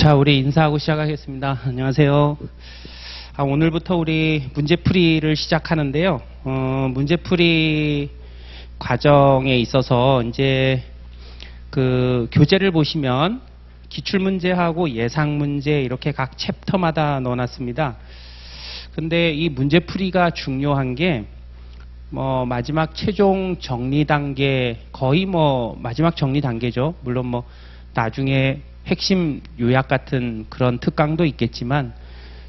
자, 우리 인사하고 시작하겠습니다. 안녕하세요. 오늘부터 우리 문제풀이를 시작하는데요. 문제풀이 과정에 있어서 이제 그 교재를 보시면 기출문제하고 예상문제 이렇게 각 챕터마다 넣어놨습니다. 근데 이 문제풀이가 중요한 게 마지막 최종 정리 단계, 거의 마지막 정리 단계죠. 물론 나중에 핵심 요약 같은 그런 특강도 있겠지만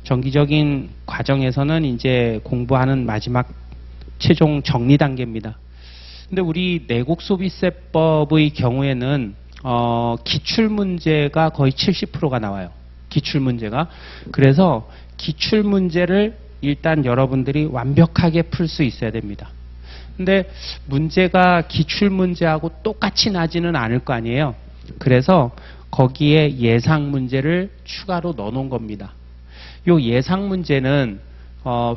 정기적인 과정에서는 이제 공부하는 마지막 최종 정리 단계입니다. 근데 우리 내국소비세법의 경우에는 기출문제가 거의 70%가 나와요. 기출문제가. 그래서 기출문제를 일단 여러분들이 완벽하게 풀 수 있어야 됩니다. 근데 문제가 기출문제하고 똑같이 나지는 않을 거 아니에요. 그래서 거기에 예상 문제를 추가로 넣어놓은 겁니다. 요 예상 문제는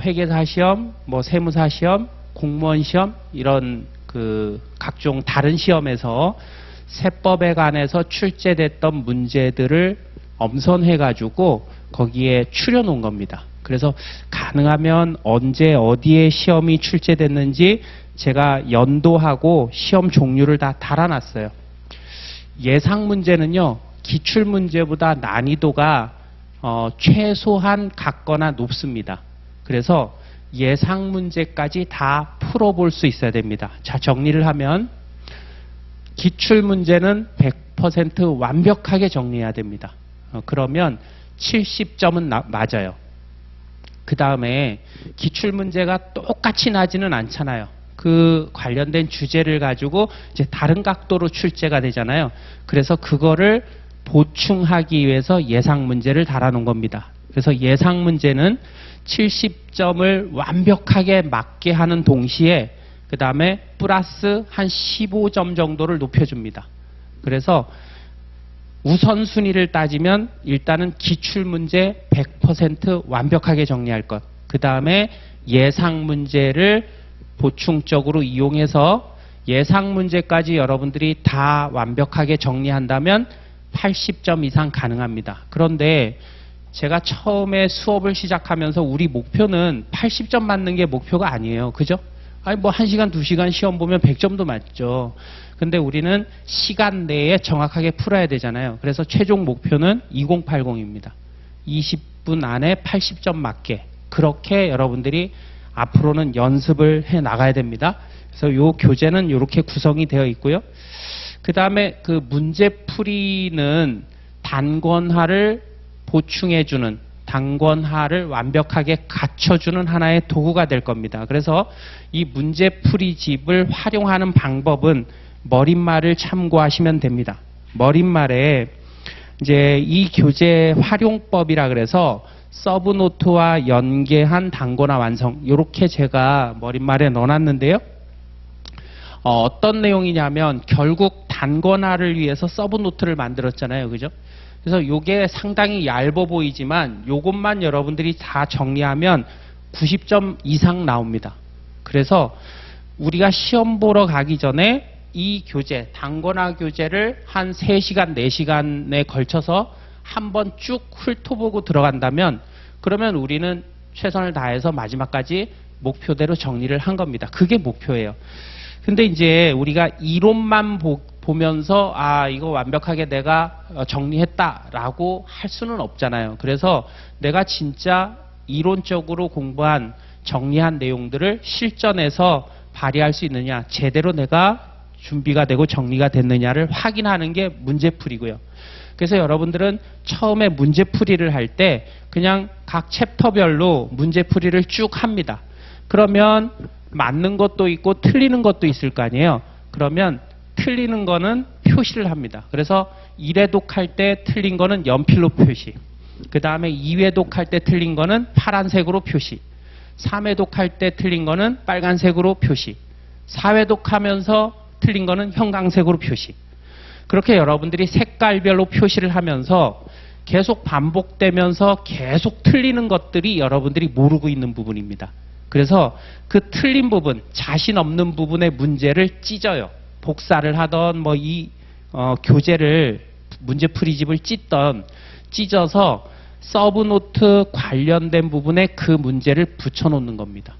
회계사 시험, 세무사 시험, 공무원 시험 이런 그 각종 다른 시험에서 세법에 관해서 출제됐던 문제들을 엄선해가지고 거기에 추려놓은 겁니다. 그래서 가능하면 언제 어디에 시험이 출제됐는지 제가 연도하고 시험 종류를 다 달아놨어요. 예상 문제는요, 기출 문제보다 난이도가 최소한 같거나 높습니다. 그래서 예상 문제까지 다 풀어볼 수 있어야 됩니다. 자, 정리를 하면 기출 문제는 100% 완벽하게 정리해야 됩니다. 그러면 70점은 맞아요. 그 다음에 기출 문제가 똑같이 나지는 않잖아요. 그 관련된 주제를 가지고 이제 다른 각도로 출제가 되잖아요. 그래서 그거를 보충하기 위해서 예상 문제를 달아놓은 겁니다. 그래서 예상 문제는 70점을 완벽하게 맞게 하는 동시에 그 다음에 플러스 한 15점 정도를 높여줍니다. 그래서 우선순위를 따지면 일단은 기출문제 100% 완벽하게 정리할 것. 그 다음에 예상 문제를 보충적으로 이용해서 예상 문제까지 여러분들이 다 완벽하게 정리한다면 80점 이상 가능합니다. 그런데 제가 처음에 수업을 시작하면서 우리 목표는 80점 맞는 게 목표가 아니에요. 그죠? 아니 1시간, 2시간 시험 보면 100점도 맞죠. 근데 우리는 시간 내에 정확하게 풀어야 되잖아요. 그래서 최종 목표는 2080입니다. 20분 안에 80점 맞게. 그렇게 여러분들이 앞으로는 연습을 해 나가야 됩니다. 그래서 요 교재는 이렇게 구성이 되어 있고요. 그 다음에 그 문제풀이는 단권화를 보충해주는, 단권화를 완벽하게 갖춰주는 하나의 도구가 될 겁니다. 그래서 이 문제풀이집을 활용하는 방법은 머릿말을 참고하시면 됩니다. 머릿말에 이제 이 교재 활용법이라 그래서 서브노트와 연계한 단권화 완성, 이렇게 제가 머릿말에 넣어놨는데요. 어떤 내용이냐면 결국 단권화를 위해서 서브노트를 만들었잖아요. 그죠? 그래서 이게 상당히 얇아 보이지만 이것만 여러분들이 다 정리하면 90점 이상 나옵니다. 그래서 우리가 시험 보러 가기 전에 이 교재, 단권화 교재를 한 3시간, 4시간에 걸쳐서 한번 쭉 훑어보고 들어간다면 그러면 우리는 최선을 다해서 마지막까지 목표대로 정리를 한 겁니다. 그게 목표예요. 근데 이제 우리가 이론만 보면서 이거 완벽하게 내가 정리했다라고 할 수는 없잖아요. 그래서 내가 진짜 이론적으로 공부한 정리한 내용들을 실전에서 발휘할 수 있느냐, 제대로 내가 준비가 되고 정리가 됐느냐를 확인하는 게 문제풀이고요. 그래서 여러분들은 처음에 문제풀이를 할 때 그냥 각 챕터별로 문제풀이를 쭉 합니다. 그러면 맞는 것도 있고 틀리는 것도 있을 거 아니에요. 그러면 틀리는 거는 표시를 합니다. 그래서 1회독 할 때 틀린 거는 연필로 표시, 그 다음에 2회독 할 때 틀린 거는 파란색으로 표시, 3회독 할 때 틀린 거는 빨간색으로 표시, 4회독 하면서 틀린 거는 형광색으로 표시. 그렇게 여러분들이 색깔별로 표시를 하면서 계속 반복되면서 계속 틀리는 것들이 여러분들이 모르고 있는 부분입니다. 그래서 그 틀린 부분, 자신 없는 부분의 문제를 찢어요. 복사를 하던 이 교재를, 문제풀이집을 찢던 찢어서 서브노트 관련된 부분에 그 문제를 붙여놓는 겁니다.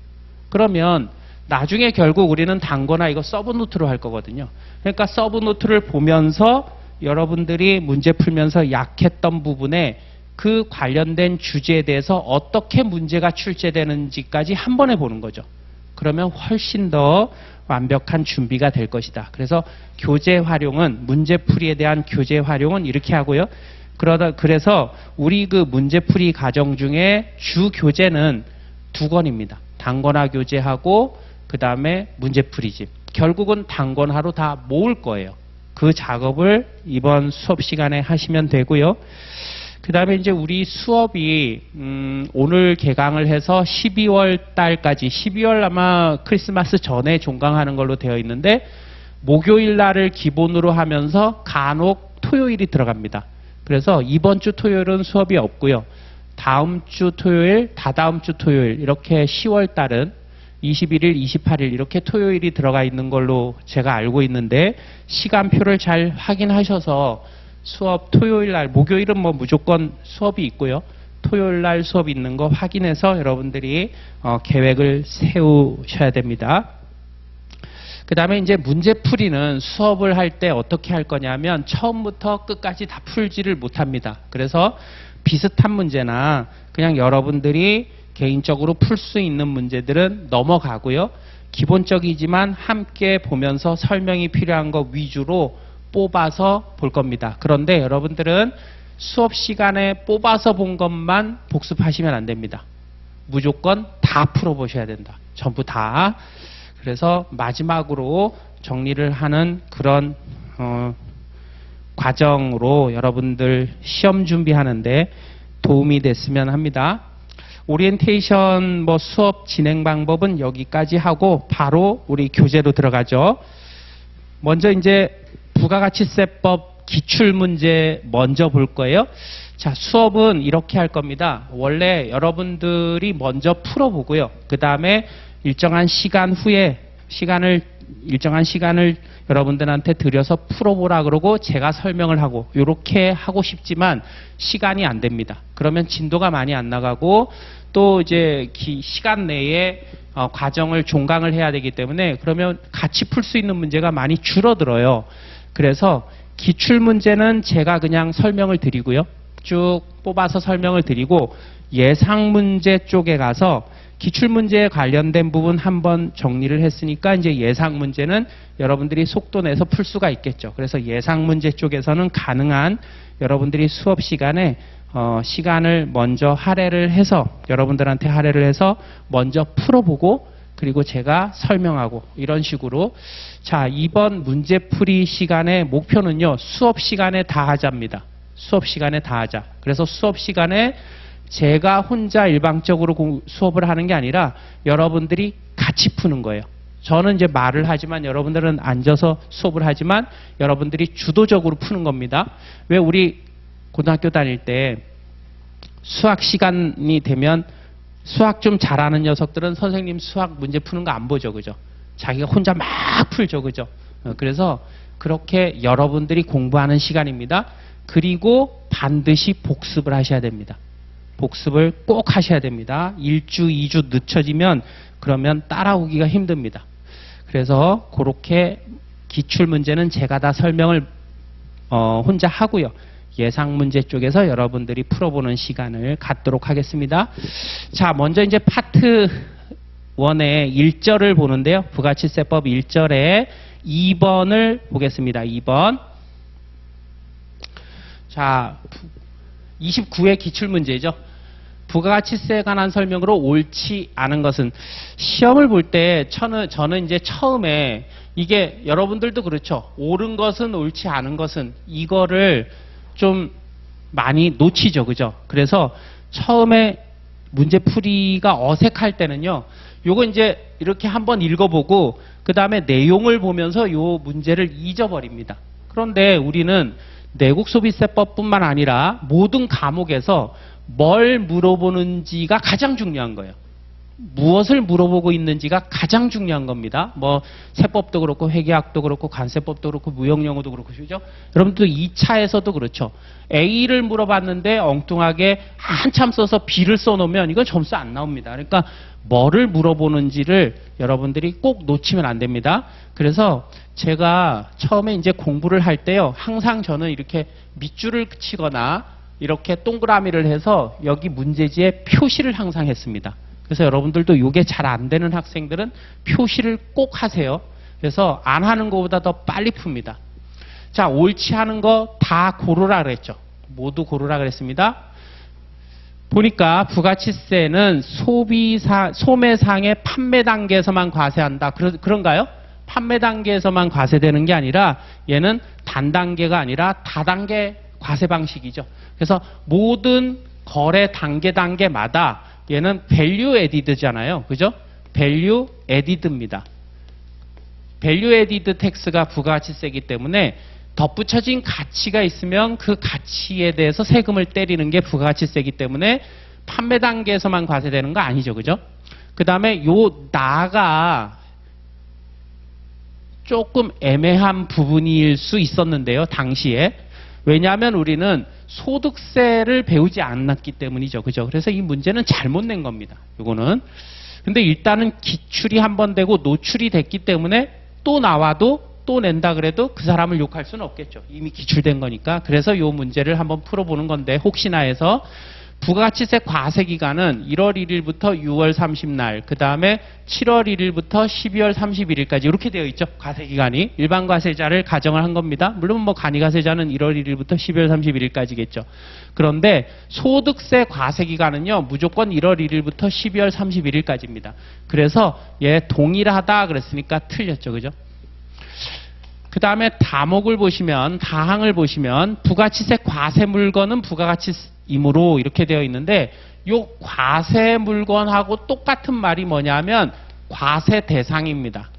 그러면 나중에 결국 우리는 단거나 이거 서브노트로 할 거거든요. 그러니까 서브노트를 보면서 여러분들이 문제 풀면서 약했던 부분에 그 관련된 주제에 대해서 어떻게 문제가 출제되는지까지 한 번에 보는 거죠. 그러면 훨씬 더 완벽한 준비가 될 것이다. 그래서 교재 활용은, 문제풀이에 대한 교재 활용은 이렇게 하고요. 그래서 우리 그 문제풀이 과정 중에 주 교재는 2권입니다. 단권화 교재하고 그 다음에 문제풀이집. 결국은 단권화로 다 모을 거예요. 그 작업을 이번 수업 시간에 하시면 되고요. 그 다음에 이제 우리 수업이 오늘 개강을 해서 12월 달까지, 12월 아마 크리스마스 전에 종강하는 걸로 되어 있는데, 목요일 날을 기본으로 하면서 간혹 토요일이 들어갑니다. 그래서 이번 주 토요일은 수업이 없고요. 다음 주 토요일, 다다음 주 토요일, 이렇게 10월 달은 21일, 28일 이렇게 토요일이 들어가 있는 걸로 제가 알고 있는데, 시간표를 잘 확인하셔서 수업 토요일 날, 목요일은 뭐 무조건 수업이 있고요. 토요일 날 수업이 있는 거 확인해서 여러분들이 계획을 세우셔야 됩니다. 그 다음에 이제 문제풀이는 수업을 할 때 어떻게 할 거냐면 처음부터 끝까지 다 풀지를 못합니다. 그래서 비슷한 문제나 그냥 여러분들이 개인적으로 풀 수 있는 문제들은 넘어가고요. 기본적이지만 함께 보면서 설명이 필요한 것 위주로 뽑아서 볼 겁니다. 그런데 여러분들은 수업 시간에 뽑아서 본 것만 복습하시면 안 됩니다. 무조건 다 풀어보셔야 된다. 전부 다. 그래서 마지막으로 정리를 하는 그런 과정으로 여러분들 시험 준비하는데 도움이 됐으면 합니다. 오리엔테이션 뭐 수업 진행 방법은 여기까지 하고 바로 우리 교재로 들어가죠. 먼저 이제 부가가치세법 기출문제 먼저 볼 거예요. 자, 수업은 이렇게 할 겁니다. 원래 여러분들이 먼저 풀어보고요. 그 다음에 일정한 시간 후에 일정한 시간을 여러분들한테 들여서 풀어보라 그러고 제가 설명을 하고 이렇게 하고 싶지만 시간이 안 됩니다. 그러면 진도가 많이 안 나가고 또 이제 시간 내에 과정을 종강을 해야 되기 때문에 그러면 같이 풀 수 있는 문제가 많이 줄어들어요. 그래서 기출문제는 제가 그냥 설명을 드리고요. 쭉 뽑아서 설명을 드리고 예상문제 쪽에 가서 기출문제에 관련된 부분 한번 정리를 했으니까 이제 예상문제는 여러분들이 속도 내서 풀 수가 있겠죠. 그래서 예상문제 쪽에서는 가능한 여러분들이 수업 시간에 시간을 먼저 할애를 해서 여러분들한테 할애를 해서 먼저 풀어보고 그리고 제가 설명하고 이런 식으로 자 이번 문제풀이 시간의 목표는요. 수업 시간에 다 하자입니다. 수업 시간에 다 하자. 그래서 수업 시간에 제가 혼자 일방적으로 수업을 하는 게 아니라 여러분들이 같이 푸는 거예요. 저는 이제 말을 하지만 여러분들은 앉아서 수업을 하지만 여러분들이 주도적으로 푸는 겁니다. 왜 우리 고등학교 다닐 때 수학 시간이 되면 수학 좀 잘하는 녀석들은 선생님 수학 문제 푸는 거 안 보죠. 그죠? 자기가 혼자 막 풀죠. 그죠? 그래서 그렇게 여러분들이 공부하는 시간입니다. 그리고 반드시 복습을 하셔야 됩니다. 복습을 꼭 하셔야 됩니다. 1주, 2주 늦춰지면 그러면 따라오기가 힘듭니다. 그래서 그렇게 기출문제는 제가 다 설명을 혼자 하고요. 예상문제 쪽에서 여러분들이 풀어보는 시간을 갖도록 하겠습니다. 자, 먼저 이제 파트 1의 1절을 보는데요. 부가치세법 1절에 2번을 보겠습니다. 2번. 자, 29의 기출문제죠. 부가가치세에 관한 설명으로 옳지 않은 것은 시험을 볼 때 저는 이제 처음에 이게 여러분들도 그렇죠. 옳은 것은 옳지 않은 것은 이거를 좀 많이 놓치죠. 그죠? 그래서 처음에 문제풀이가 어색할 때는요. 요거 이제 이렇게 한번 읽어보고 그 다음에 내용을 보면서 요 문제를 잊어버립니다. 그런데 우리는 내국소비세법뿐만 아니라 모든 과목에서 뭘 물어보는지가 가장 중요한 거예요. 무엇을 물어보고 있는지가 가장 중요한 겁니다. 뭐 세법도 그렇고 회계학도 그렇고 관세법도 그렇고 무역영어도 그렇고 그죠? 여러분들 2차에서도 그렇죠. A를 물어봤는데 엉뚱하게 한참 써서 B를 써놓으면 이건 점수 안 나옵니다. 그러니까 뭐를 물어보는지를 여러분들이 꼭 놓치면 안 됩니다. 그래서 제가 처음에 이제 공부를 할 때요, 항상 저는 이렇게 밑줄을 치거나 이렇게 동그라미를 해서 여기 문제지에 표시를 항상 했습니다. 그래서 여러분들도 이게 잘 안 되는 학생들은 표시를 꼭 하세요. 그래서 안 하는 것보다 더 빨리 풉니다. 자, 옳지 않은 거 다 고르라 그랬죠. 모두 고르라 그랬습니다. 보니까 부가치세는 소매상의 판매 단계에서만 과세한다. 그런가요? 판매 단계에서만 과세되는 게 아니라 얘는 단단계가 아니라 다단계 과세 방식이죠. 그래서 모든 거래 단계마다 얘는 value added잖아요. 그죠? value added입니다. value added tax가 부가가치세이기 때문에 덧붙여진 가치가 있으면 그 가치에 대해서 세금을 때리는 게 부가가치세이기 때문에 판매 단계에서만 과세되는 거 아니죠. 그죠? 그 다음에 요 나가 조금 애매한 부분일 수 있었는데요. 당시에. 왜냐하면 우리는 소득세를 배우지 않았기 때문이죠. 그죠? 그래서 이 문제는 잘못 낸 겁니다. 요거는. 근데 일단은 기출이 한번 되고 노출이 됐기 때문에 또 나와도 또 낸다 그래도 그 사람을 욕할 수는 없겠죠. 이미 기출된 거니까. 그래서 요 문제를 한번 풀어보는 건데 혹시나 해서 부가가치세 과세기간은 1월 1일부터 6월 30날, 그 다음에 7월 1일부터 12월 31일까지 이렇게 되어 있죠. 과세기간이. 일반 과세자를 가정을 한 겁니다. 물론 뭐 간이과세자는 1월 1일부터 12월 31일까지겠죠. 그런데 소득세 과세기간은요. 무조건 1월 1일부터 12월 31일까지입니다. 그래서 얘 동일하다 그랬으니까 틀렸죠. 그죠? 그 다음에 다목을 보시면, 다항을 보시면 부가치세 과세 물건은 부가가치이므로 이렇게 되어 있는데 요 과세 물건하고 똑같은 말이 뭐냐면 과세 대상입니다.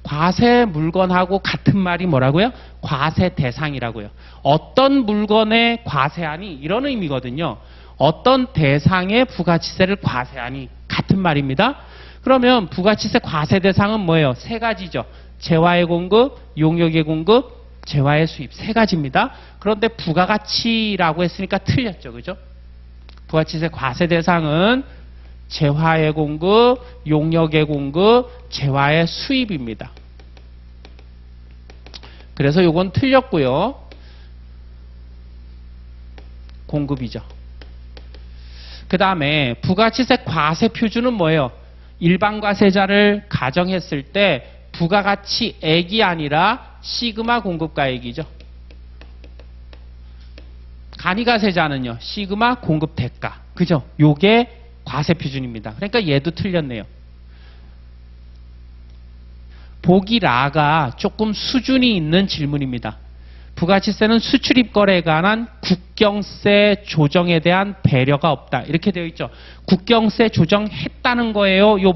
과세 물건하고 같은 말이 뭐라고요? 과세 대상이라고요. 어떤 물건에 과세하니 이런 의미거든요. 어떤 대상의 부가치세를 과세하니 같은 말입니다. 그러면 부가치세 과세 대상은 뭐예요? 세 가지죠. 재화의 공급, 용역의 공급, 재화의 수입 세 가지입니다. 그런데 부가가치라고 했으니까 틀렸죠. 그죠? 부가치세 과세 대상은 재화의 공급, 용역의 공급, 재화의 수입입니다. 그래서 이건 틀렸고요. 공급이죠. 그 다음에 부가치세 과세 표준은 뭐예요? 일반 과세자를 가정했을 때 부가가치액이 아니라 시그마 공급가액이죠. 간이과세자는요. 시그마 공급 대가. 그죠? 요게 과세 표준입니다. 그러니까 얘도 틀렸네요. 보기 라가 조금 수준이 있는 질문입니다. 부가치세는 수출입 거래에 관한 국경세 조정에 대한 배려가 없다. 이렇게 되어 있죠. 국경세 조정했다는 거예요. 요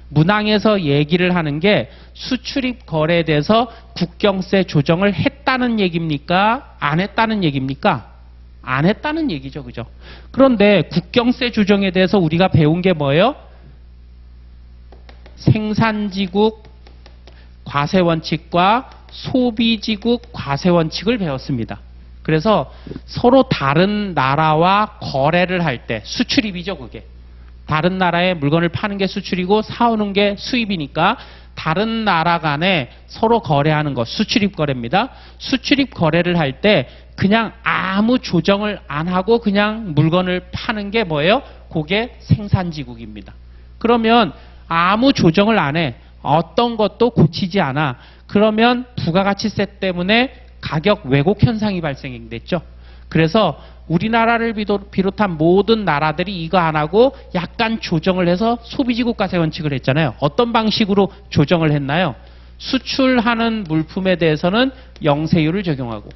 문항에서 얘기를 하는 게 수출입 거래에 대해서 국경세 조정을 했다는 얘기입니까? 안 했다는 얘기입니까? 안 했다는 얘기죠. 그죠? 그런데 국경세 조정에 대해서 우리가 배운 게 뭐예요? 생산지국 과세원칙과 소비지국 과세원칙을 배웠습니다. 그래서 서로 다른 나라와 거래를 할 때 수출입이죠. 그게. 다른 나라에 물건을 파는 게 수출이고 사오는 게 수입이니까 다른 나라 간에 서로 거래하는 거 수출입 거래입니다. 수출입 거래를 할 때 그냥 아무 조정을 안 하고 그냥 물건을 파는 게 뭐예요? 그게 생산지국입니다. 그러면 아무 조정을 안 해. 어떤 것도 고치지 않아. 그러면 부가가치세 때문에 가격 왜곡 현상이 발생됐죠. 그래서 우리나라를 비롯한 모든 나라들이 이거 안 하고 약간 조정을 해서 소비지국 과세 원칙을 했잖아요. 어떤 방식으로 조정을 했나요? 수출하는 물품에 대해서는 영세율을 적용하고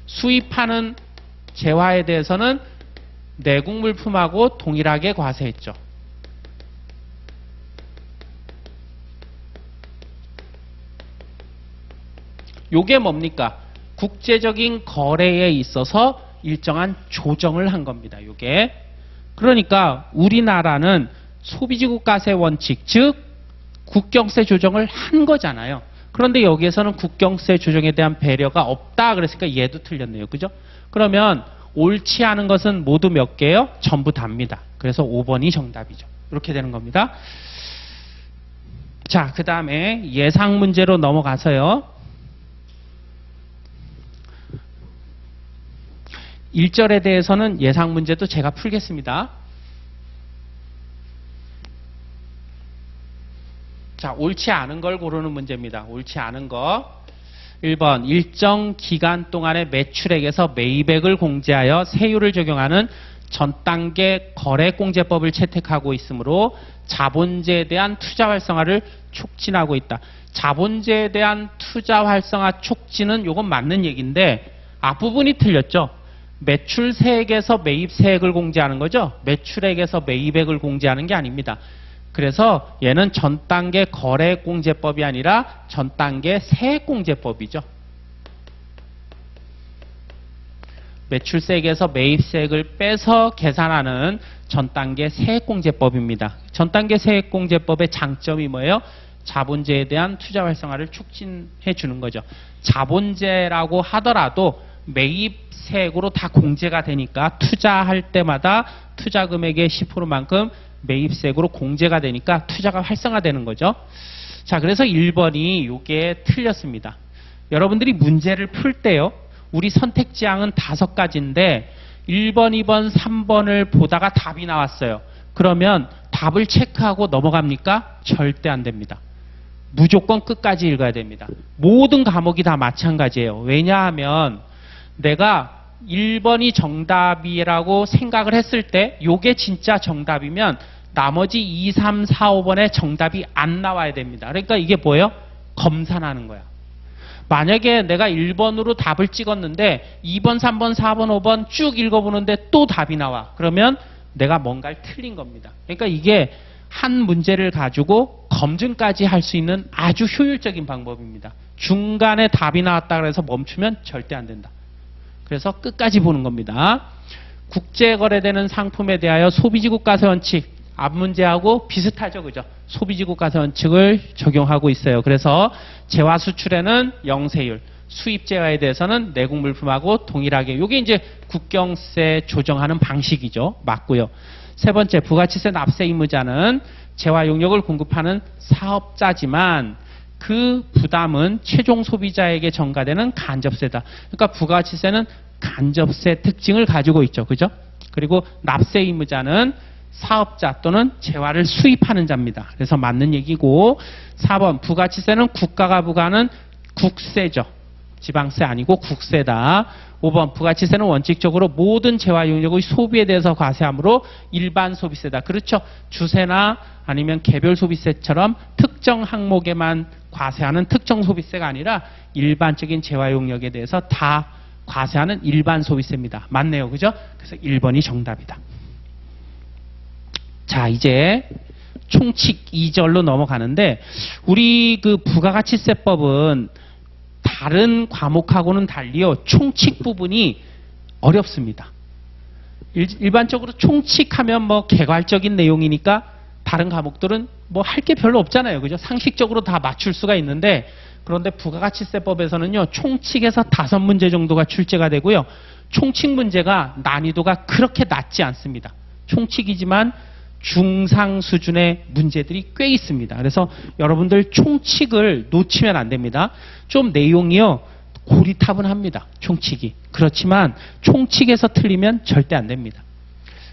수입하는 재화에 대해서는 내국 물품하고 동일하게 과세했죠. 요게 뭡니까? 국제적인 거래에 있어서 일정한 조정을 한 겁니다. 요게. 그러니까 우리나라는 소비지국가세 원칙, 즉 국경세 조정을 한 거잖아요. 그런데 여기에서는 국경세 조정에 대한 배려가 없다 그랬으니까 얘도 틀렸네요. 그죠? 그러면 옳지 않은 것은 모두 몇 개요? 전부 답니다. 그래서 5번이 정답이죠. 이렇게 되는 겁니다. 자, 그 다음에 예상 문제로 넘어가서요. 1절에 대해서는 예상 문제도 제가 풀겠습니다. 자, 옳지 않은 걸 고르는 문제입니다. 옳지 않은 거. 1번, 일정 기간 동안의 매출액에서 매입액을 공제하여 세율을 적용하는 전 단계 거래공제법을 채택하고 있으므로 자본재에 대한 투자 활성화를 촉진하고 있다. 자본재에 대한 투자 활성화 촉진은 이건 맞는 얘기인데 앞부분이 틀렸죠. 매출세액에서 매입세액을 공제하는 거죠. 매출액에서 매입액을 공제하는 게 아닙니다. 그래서 얘는 전 단계 거래공제법이 아니라 전 단계 세액공제법이죠. 매출세액에서 매입세액을 빼서 계산하는 전 단계 세액공제법입니다. 전 단계 세액공제법의 장점이 뭐예요? 자본재에 대한 투자 활성화를 촉진해 주는 거죠. 자본재라고 하더라도 매입세액으로 다 공제가 되니까 투자할 때마다 투자 금액의 10%만큼 매입세액으로 공제가 되니까 투자가 활성화되는 거죠. 자, 그래서 1번이 이게 틀렸습니다. 여러분들이 문제를 풀 때요. 우리 선택지항은 5가지인데 1번, 2번, 3번을 보다가 답이 나왔어요. 그러면 답을 체크하고 넘어갑니까? 절대 안 됩니다. 무조건 끝까지 읽어야 됩니다. 모든 과목이 다 마찬가지예요. 왜냐하면 내가 1번이 정답이라고 생각을 했을 때 이게 진짜 정답이면 나머지 2, 3, 4, 5번에 정답이 안 나와야 됩니다. 그러니까 이게 뭐예요? 검산하는 거야. 만약에 내가 1번으로 답을 찍었는데 2번, 3번, 4번, 5번 쭉 읽어보는데 또 답이 나와. 그러면 내가 뭔가를 틀린 겁니다. 그러니까 이게 한 문제를 가지고 검증까지 할 수 있는 아주 효율적인 방법입니다. 중간에 답이 나왔다 그래서 멈추면 절대 안 된다. 그래서 끝까지 보는 겁니다. 국제거래되는 상품에 대하여 소비지국가세 원칙, 앞 문제하고 비슷하죠. 그죠? 소비지국가세 원칙을 적용하고 있어요. 그래서 재화 수출에는 영세율, 수입 재화에 대해서는 내국 물품하고 동일하게. 이게 이제 국경세 조정하는 방식이죠. 맞고요. 세 번째, 부가치세 납세 의무자는 재화 용역을 공급하는 사업자지만 그 부담은 최종 소비자에게 전가되는 간접세다. 그러니까 부가치세는 간접세 특징을 가지고 있죠. 그죠? 그리고 납세 의무자는 사업자 또는 재화를 수입하는 자입니다. 그래서 맞는 얘기고 4번 부가치세는 국가가 부과하는 국세죠. 지방세 아니고 국세다. 5번 부가치세는 원칙적으로 모든 재화 용역의 소비에 대해서 과세하므로 일반 소비세다. 그렇죠. 주세나 아니면 개별 소비세처럼 특정 항목에만 과세하는 특정 소비세가 아니라 일반적인 재화 용역에 대해서 다 과세하는 일반 소비세입니다. 맞네요. 그죠? 그래서 1번이 정답이다. 자, 이제 총칙 2절로 넘어가는데 우리 그 부가가치세법은 다른 과목하고는 달리요. 총칙 부분이 어렵습니다. 일반적으로 총칙하면 뭐 개괄적인 내용이니까 다른 과목들은 뭐 할 게 별로 없잖아요. 그죠? 상식적으로 다 맞출 수가 있는데 그런데 부가가치세법에서는요. 총칙에서 5문제 정도가 출제가 되고요. 총칙 문제가 난이도가 그렇게 낮지 않습니다. 총칙이지만 중상 수준의 문제들이 꽤 있습니다. 그래서 여러분들 총칙을 놓치면 안 됩니다. 좀 내용이요. 고리타분합니다. 총칙이. 그렇지만 총칙에서 틀리면 절대 안 됩니다.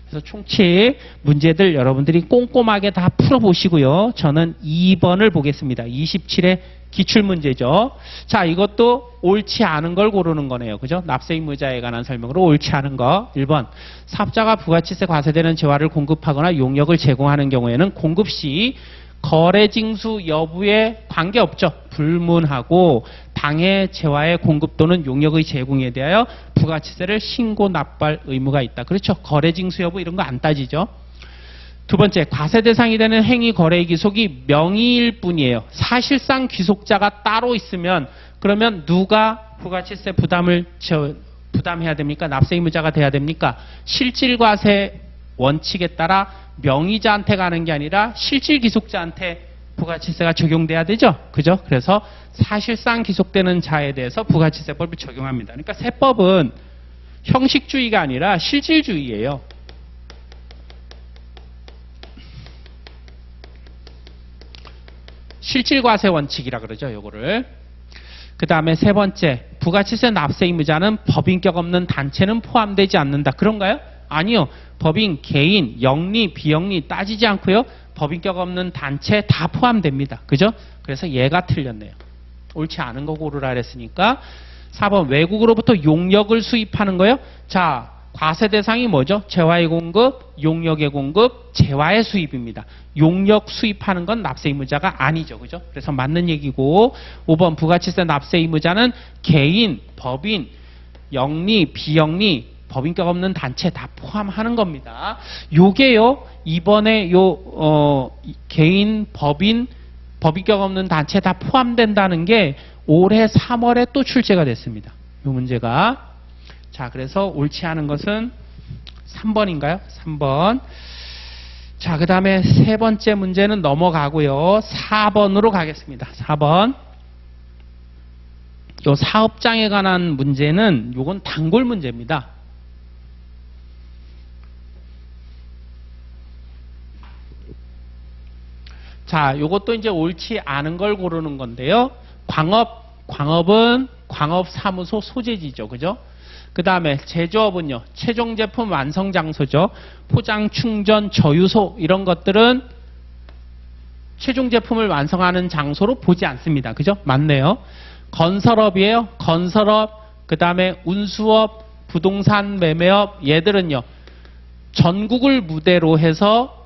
그래서 총칙 문제들 여러분들이 꼼꼼하게 다 풀어보시고요. 저는 2번을 보겠습니다. 27의 기출문제죠. 자, 이것도 옳지 않은 걸 고르는 거네요. 그죠? 납세의무자에 관한 설명으로 옳지 않은 거. 1번. 사업자가 부가치세 과세되는 재화를 공급하거나 용역을 제공하는 경우에는 공급 시 거래징수 여부에 관계없죠. 불문하고 당해 재화의 공급 또는 용역의 제공에 대하여 부가치세를 신고 납부할 의무가 있다. 그렇죠. 거래징수 여부 이런 거 안 따지죠. 두 번째, 과세 대상이 되는 행위 거래의 귀속이 명의일 뿐이에요. 사실상 귀속자가 따로 있으면 그러면 누가 부가치세 부담을 부담해야 됩니까? 납세 의무자가 돼야 됩니까? 실질과세 원칙에 따라 명의자한테 가는 게 아니라 실질 기속자한테 부가치세가 적용돼야 되죠. 그죠? 그래서 사실상 기속되는 자에 대해서 부가치세법을 적용합니다. 그러니까 세법은 형식주의가 아니라 실질주의예요. 실질과세 원칙이라 그러죠. 요거를. 그 다음에 세 번째, 부가치세 납세 의무자는 법인격 없는 단체는 포함되지 않는다. 그런가요? 아니요. 법인, 개인, 영리, 비영리 따지지 않고요. 법인격 없는 단체 다 포함됩니다. 그죠? 그래서 얘가 틀렸네요. 옳지 않은 거 고르라 그랬으니까. 4번, 외국으로부터 용역을 수입하는 거요. 자, 과세 대상이 뭐죠? 재화의 공급, 용역의 공급, 재화의 수입입니다. 용역 수입하는 건 납세 의무자가 아니죠. 그죠? 그래서 맞는 얘기고. 5번, 부가치세 납세 의무자는 개인, 법인, 영리, 비영리, 법인격 없는 단체 다 포함하는 겁니다. 요게요, 이번에 개인, 법인, 법인격 없는 단체 다 포함된다는 게 올해 3월에 또 출제가 됐습니다. 요 문제가. 자, 그래서 옳지 않은 것은 3번인가요? 3번. 자, 그 다음에 세 번째 문제는 넘어가고요. 4번으로 가겠습니다. 4번. 요 사업장에 관한 문제는 요건 단골 문제입니다. 자, 요것도 이제 옳지 않은 걸 고르는 건데요. 광업은 광업사무소 소재지죠. 그죠? 그 다음에 제조업은요. 최종 제품 완성 장소죠. 포장, 충전, 저유소 이런 것들은 최종 제품을 완성하는 장소로 보지 않습니다. 그죠? 맞네요. 건설업이에요. 건설업, 그 다음에 운수업, 부동산 매매업 얘들은요. 전국을 무대로 해서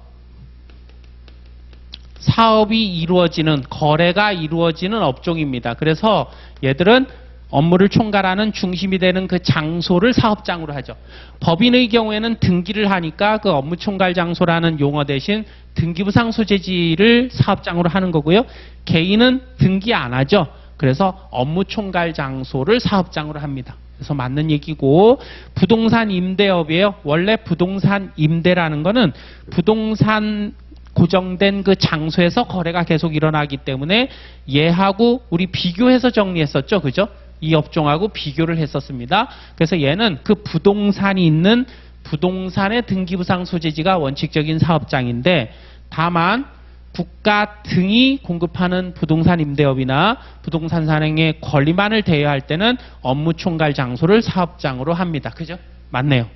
사업이 이루어지는, 거래가 이루어지는 업종입니다. 그래서 얘들은 업무를 총괄하는 중심이 되는 그 장소를 사업장으로 하죠. 법인의 경우에는 등기를 하니까 그 업무 총괄 장소라는 용어 대신 등기부상 소재지를 사업장으로 하는 거고요. 개인은 등기 안 하죠. 그래서 업무 총괄 장소를 사업장으로 합니다. 그래서 맞는 얘기고. 부동산 임대업이에요. 원래 부동산 임대라는 거는 부동산 고정된 그 장소에서 거래가 계속 일어나기 때문에 얘하고 우리 비교해서 정리했었죠. 그죠? 이 업종하고 비교를 했었습니다. 그래서 얘는 그 부동산이 있는 부동산의 등기부상 소재지가 원칙적인 사업장인데, 다만 국가 등이 공급하는 부동산 임대업이나 부동산 산행의 권리만을 대여할 때는 업무 총괄 장소를 사업장으로 합니다. 그죠? 맞네요.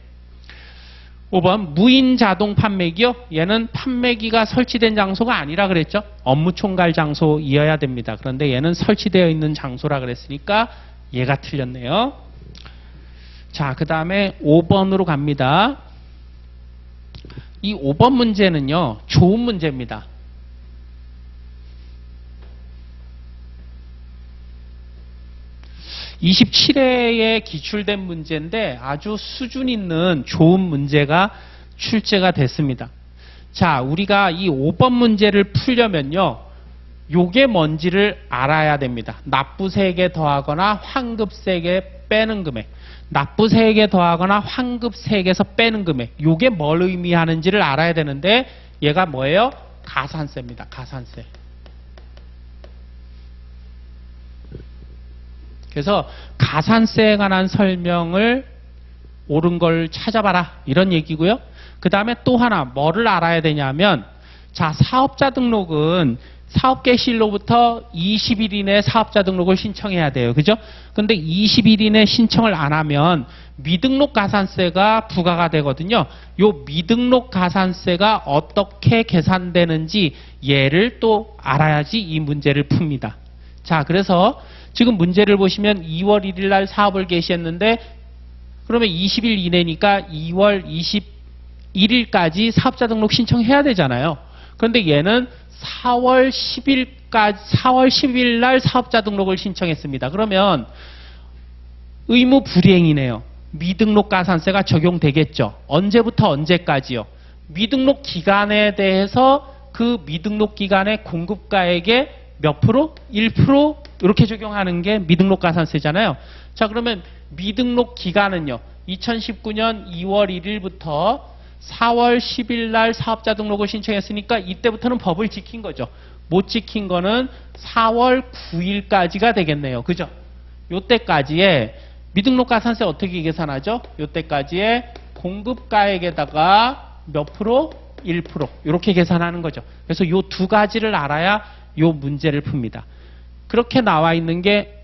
5번 무인 자동 판매기요. 얘는 판매기가 설치된 장소가 아니라 그랬죠. 업무 총괄 장소이어야 됩니다. 그런데 얘는 설치되어 있는 장소라 그랬으니까 얘가 틀렸네요. 자, 그 다음에 5번으로 갑니다. 이 5번 문제는요. 좋은 문제입니다. (27회에) 기출된 문제인데 아주 수준 있는 좋은 문제가 출제가 됐습니다. 자, 우리가 이 5번 문제를 풀려면요. 요게 뭔지를 알아야 됩니다. 납부세액에 더하거나 환급세액에 빼는 금액. 납부세액에 더하거나 환급세액에서 빼는 금액. 요게 뭘 의미하는지를 알아야 되는데 얘가 뭐예요? 가산세입니다. 가산세. 그래서 가산세에 관한 설명을 옳은 걸 찾아봐라 이런 얘기고요. 그 다음에 또 하나 뭐를 알아야 되냐면, 자, 사업자 등록은 사업개시일로부터 20일 이내에 사업자 등록을 신청해야 돼요. 그죠? 근데 20일 이내 신청을 안 하면 미등록 가산세가 부과가 되거든요. 요 미등록 가산세가 어떻게 계산되는지 얘를 또 알아야지 이 문제를 풉니다. 자, 그래서 지금 문제를 보시면 2월 1일 날 사업을 개시했는데 그러면 20일 이내니까 2월 21일까지 사업자 등록 신청해야 되잖아요. 그런데 얘는 4월 10일 날 사업자 등록을 신청했습니다. 그러면 의무 불이행이네요. 미등록 가산세가 적용되겠죠. 언제부터 언제까지요? 미등록 기간에 대해서 그 미등록 기간의 공급가액의 몇 프로? 1% 이렇게 적용하는 게 미등록 가산세잖아요. 자, 그러면 미등록 기간은요. 2019년 2월 1일부터 4월 10일 날 사업자 등록을 신청했으니까 이때부터는 법을 지킨 거죠. 못 지킨 거는 4월 9일까지가 되겠네요. 그죠? 요때까지에 미등록 가산세 어떻게 계산하죠? 요때까지에 공급가액에다가 몇 프로? 1%. 이렇게 계산하는 거죠. 그래서 요 두 가지를 알아야 요 문제를 풉니다. 그렇게 나와 있는 게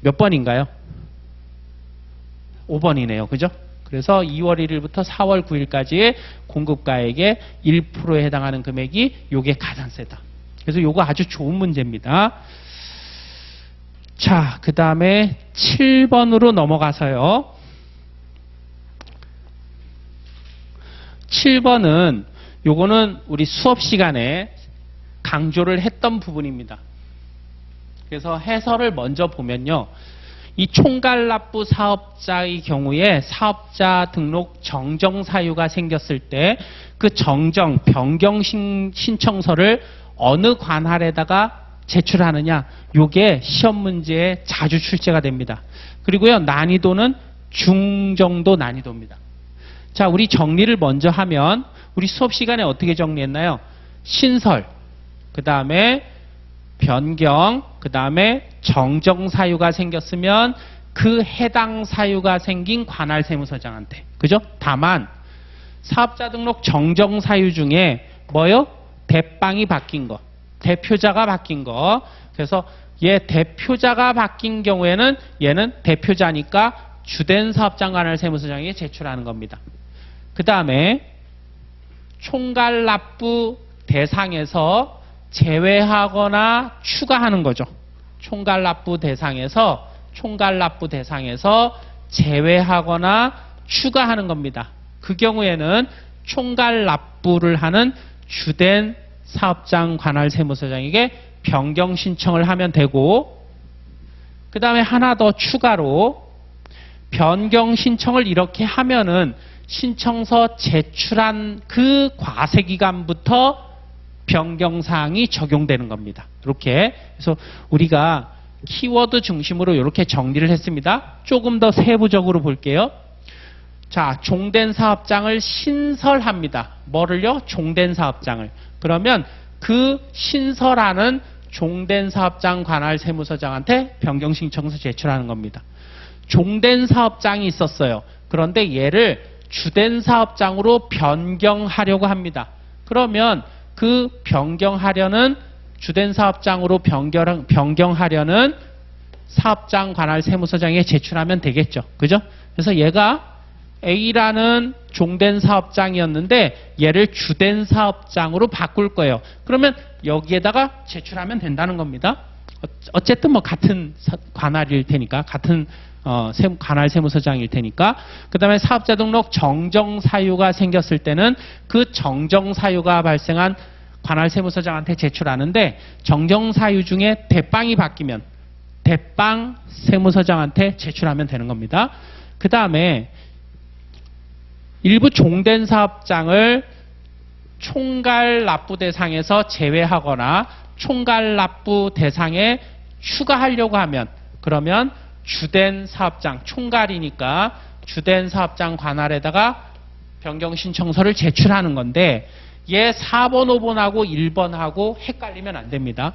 몇 번인가요? 5번이네요. 그죠? 그래서 2월 1일부터 4월 9일까지의 공급가액의 1%에 해당하는 금액이 요게 가산세다. 그래서 요거 아주 좋은 문제입니다. 자, 그 다음에 7번으로 넘어가서요. 7번은 요거는 우리 수업 시간에 강조를 했던 부분입니다. 그래서 해설을 먼저 보면요. 이 총괄납부 사업자의 경우에 사업자 등록 정정 사유가 생겼을 때 그 정정, 변경 신청서를 어느 관할에다가 제출하느냐, 요게 시험 문제에 자주 출제가 됩니다. 그리고요, 난이도는 중정도 난이도입니다. 자, 우리 정리를 먼저 하면 우리 수업 시간에 어떻게 정리했나요? 신설, 그 다음에 변경, 그 다음에 정정 사유가 생겼으면 그 해당 사유가 생긴 관할 세무서장한테. 그죠? 다만 사업자 등록 정정 사유 중에 뭐요? 대빵이 바뀐 거, 대표자가 바뀐 거. 그래서 얘 대표자가 바뀐 경우에는 얘는 대표자니까 주된 사업장 관할 세무서장에게 제출하는 겁니다. 그 다음에 총괄납부 대상에서 제외하거나 추가하는 거죠. 총괄납부 대상에서 제외하거나 추가하는 겁니다. 그 경우에는 총괄납부를 하는 주된 사업장 관할 세무서장에게 변경 신청을 하면 되고, 그 다음에 하나 더 추가로 변경 신청을 이렇게 하면은 신청서 제출한 그 과세기간부터 변경사항이 적용되는 겁니다. 이렇게. 그래서 우리가 키워드 중심으로 이렇게 정리를 했습니다. 조금 더 세부적으로 볼게요. 자, 종된 사업장을 신설합니다. 뭐를요? 종된 사업장을. 그러면 그 신설하는 종된 사업장 관할 세무서장한테 변경 신청서 제출하는 겁니다. 종된 사업장이 있었어요. 그런데 얘를 주된 사업장으로 변경하려고 합니다. 그러면 그 변경하려는 주된 사업장으로 변경하려는 사업장 관할 세무서장에 제출하면 되겠죠. 그죠? 그래서 얘가 A라는 종된 사업장이었는데 얘를 주된 사업장으로 바꿀 거예요. 그러면 여기에다가 제출하면 된다는 겁니다. 어쨌든 뭐 같은 관할일 테니까, 같은 관할 세무서장일 테니까. 그 다음에 사업자 등록 정정 사유가 생겼을 때는 그 정정 사유가 발생한 관할 세무서장한테 제출하는데, 정정 사유 중에 대빵이 바뀌면 대빵 세무서장한테 제출하면 되는 겁니다. 그 다음에 일부 종된 사업장을 총괄납부 대상에서 제외하거나 총괄납부 대상에 추가하려고 하면, 그러면 주된 사업장, 총괄이니까 주된 사업장 관할에다가 변경 신청서를 제출하는 건데, 얘 4번, 5번하고 1번하고 헷갈리면 안 됩니다.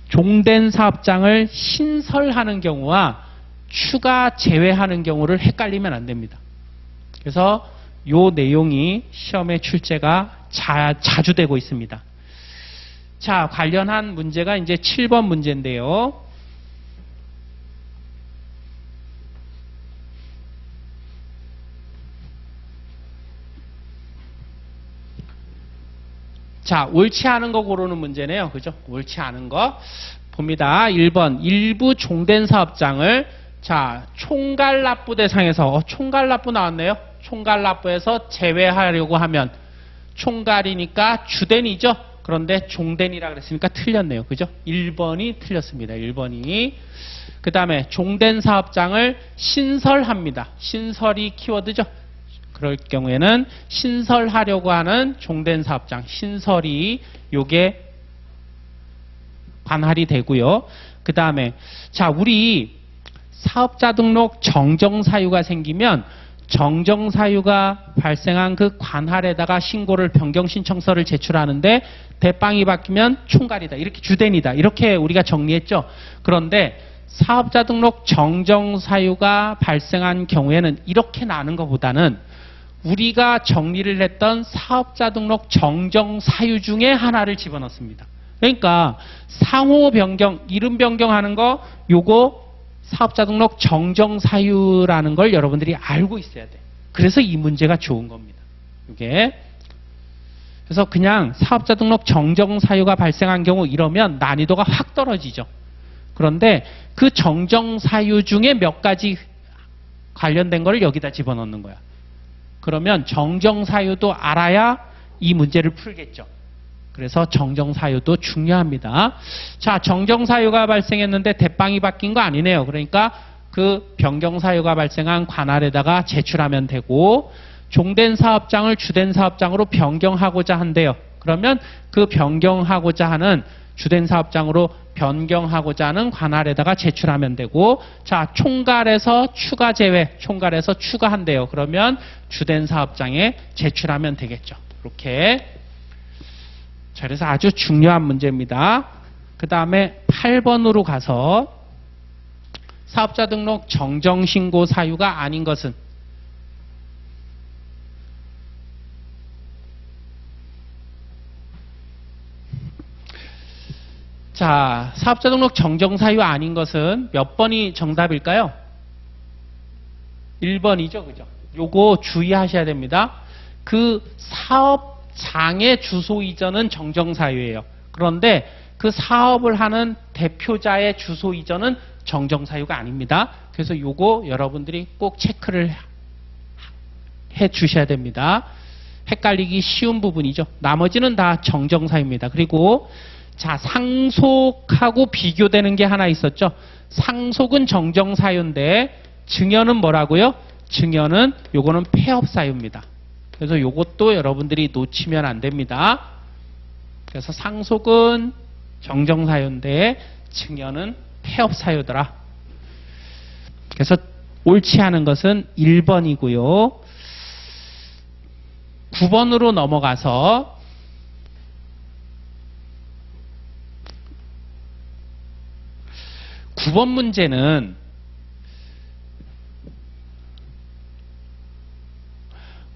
종된 사업장을 신설하는 경우와 추가 제외하는 경우를 헷갈리면 안 됩니다. 그래서 요 내용이 시험에 출제가 자주 되고 있습니다. 자, 관련한 문제가 이제 7번 문제인데요. 자, 옳지 않은 거 고르는 문제네요. 그죠? 옳지 않은 거 봅니다. 1번, 일부 종된 사업장을, 자, 총괄납부 대상에서, 총괄납부 나왔네요. 총괄납부에서 제외하려고 하면, 총괄이니까 주된이죠. 그런데 종된이라 그랬으니까 틀렸네요. 그죠? 1번이 틀렸습니다. 1번이. 그 다음에 종된 사업장을 신설합니다. 신설이 키워드죠. 그럴 경우에는 신설하려고 하는 종된 사업장, 신설이 요게 관할이 되고요. 그 다음에 자, 우리 사업자 등록 정정 사유가 생기면 정정 사유가 발생한 그 관할에다가 신고를 변경 신청서를 제출하는데 대빵이 바뀌면 총괄이다. 이렇게 주된이다. 이렇게 우리가 정리했죠. 그런데 사업자 등록 정정 사유가 발생한 경우에는 이렇게 나눈 것보다는 우리가 정리를 했던 사업자 등록 정정 사유 중에 하나를 집어넣습니다. 그러니까 상호 변경, 이름 변경하는 거 요거 사업자 등록 정정 사유라는 걸 여러분들이 알고 있어야 돼. 그래서 이 문제가 좋은 겁니다. 이게. 그래서 그냥 사업자 등록 정정 사유가 발생한 경우 이러면 난이도가 확 떨어지죠. 그런데 그 정정 사유 중에 몇 가지 관련된 거를 여기다 집어넣는 거야. 그러면 정정 사유도 알아야 이 문제를 풀겠죠. 그래서 정정 사유도 중요합니다. 자, 정정 사유가 발생했는데 대빵이 바뀐 거 아니네요. 그러니까 그 변경 사유가 발생한 관할에다가 제출하면 되고 종된 사업장을 주된 사업장으로 변경하고자 한대요. 그러면 그 변경하고자 하는 주된 사업장으로 변경하고자 하는 관할에다가 제출하면 되고 자, 총괄에서 추가 제외, 총괄에서 추가한대요. 그러면 주된 사업장에 제출하면 되겠죠. 이렇게. 자, 그래서 아주 중요한 문제입니다. 그 다음에 8번으로 가서 사업자 등록 정정 신고 사유가 아닌 것은 자, 사업자 등록 정정 사유 아닌 것은 몇 번이 정답일까요? 1번이죠. 그죠? 요거 주의하셔야 됩니다. 그 사업장의 주소 이전은 정정 사유예요. 그런데 그 사업을 하는 대표자의 주소 이전은 정정 사유가 아닙니다. 그래서 요거 여러분들이 꼭 체크를 해 주셔야 됩니다. 헷갈리기 쉬운 부분이죠. 나머지는 다 정정 사유입니다. 그리고 자, 상속하고 비교되는 게 하나 있었죠. 상속은 정정 사유인데 증여는 뭐라고요? 증여는 요거는 폐업 사유입니다. 그래서 요것도 여러분들이 놓치면 안 됩니다. 그래서 상속은 정정 사유인데 증여는 폐업 사유더라. 그래서 옳지 않은 것은 1번이고요. 9번으로 넘어가서 9번 문제는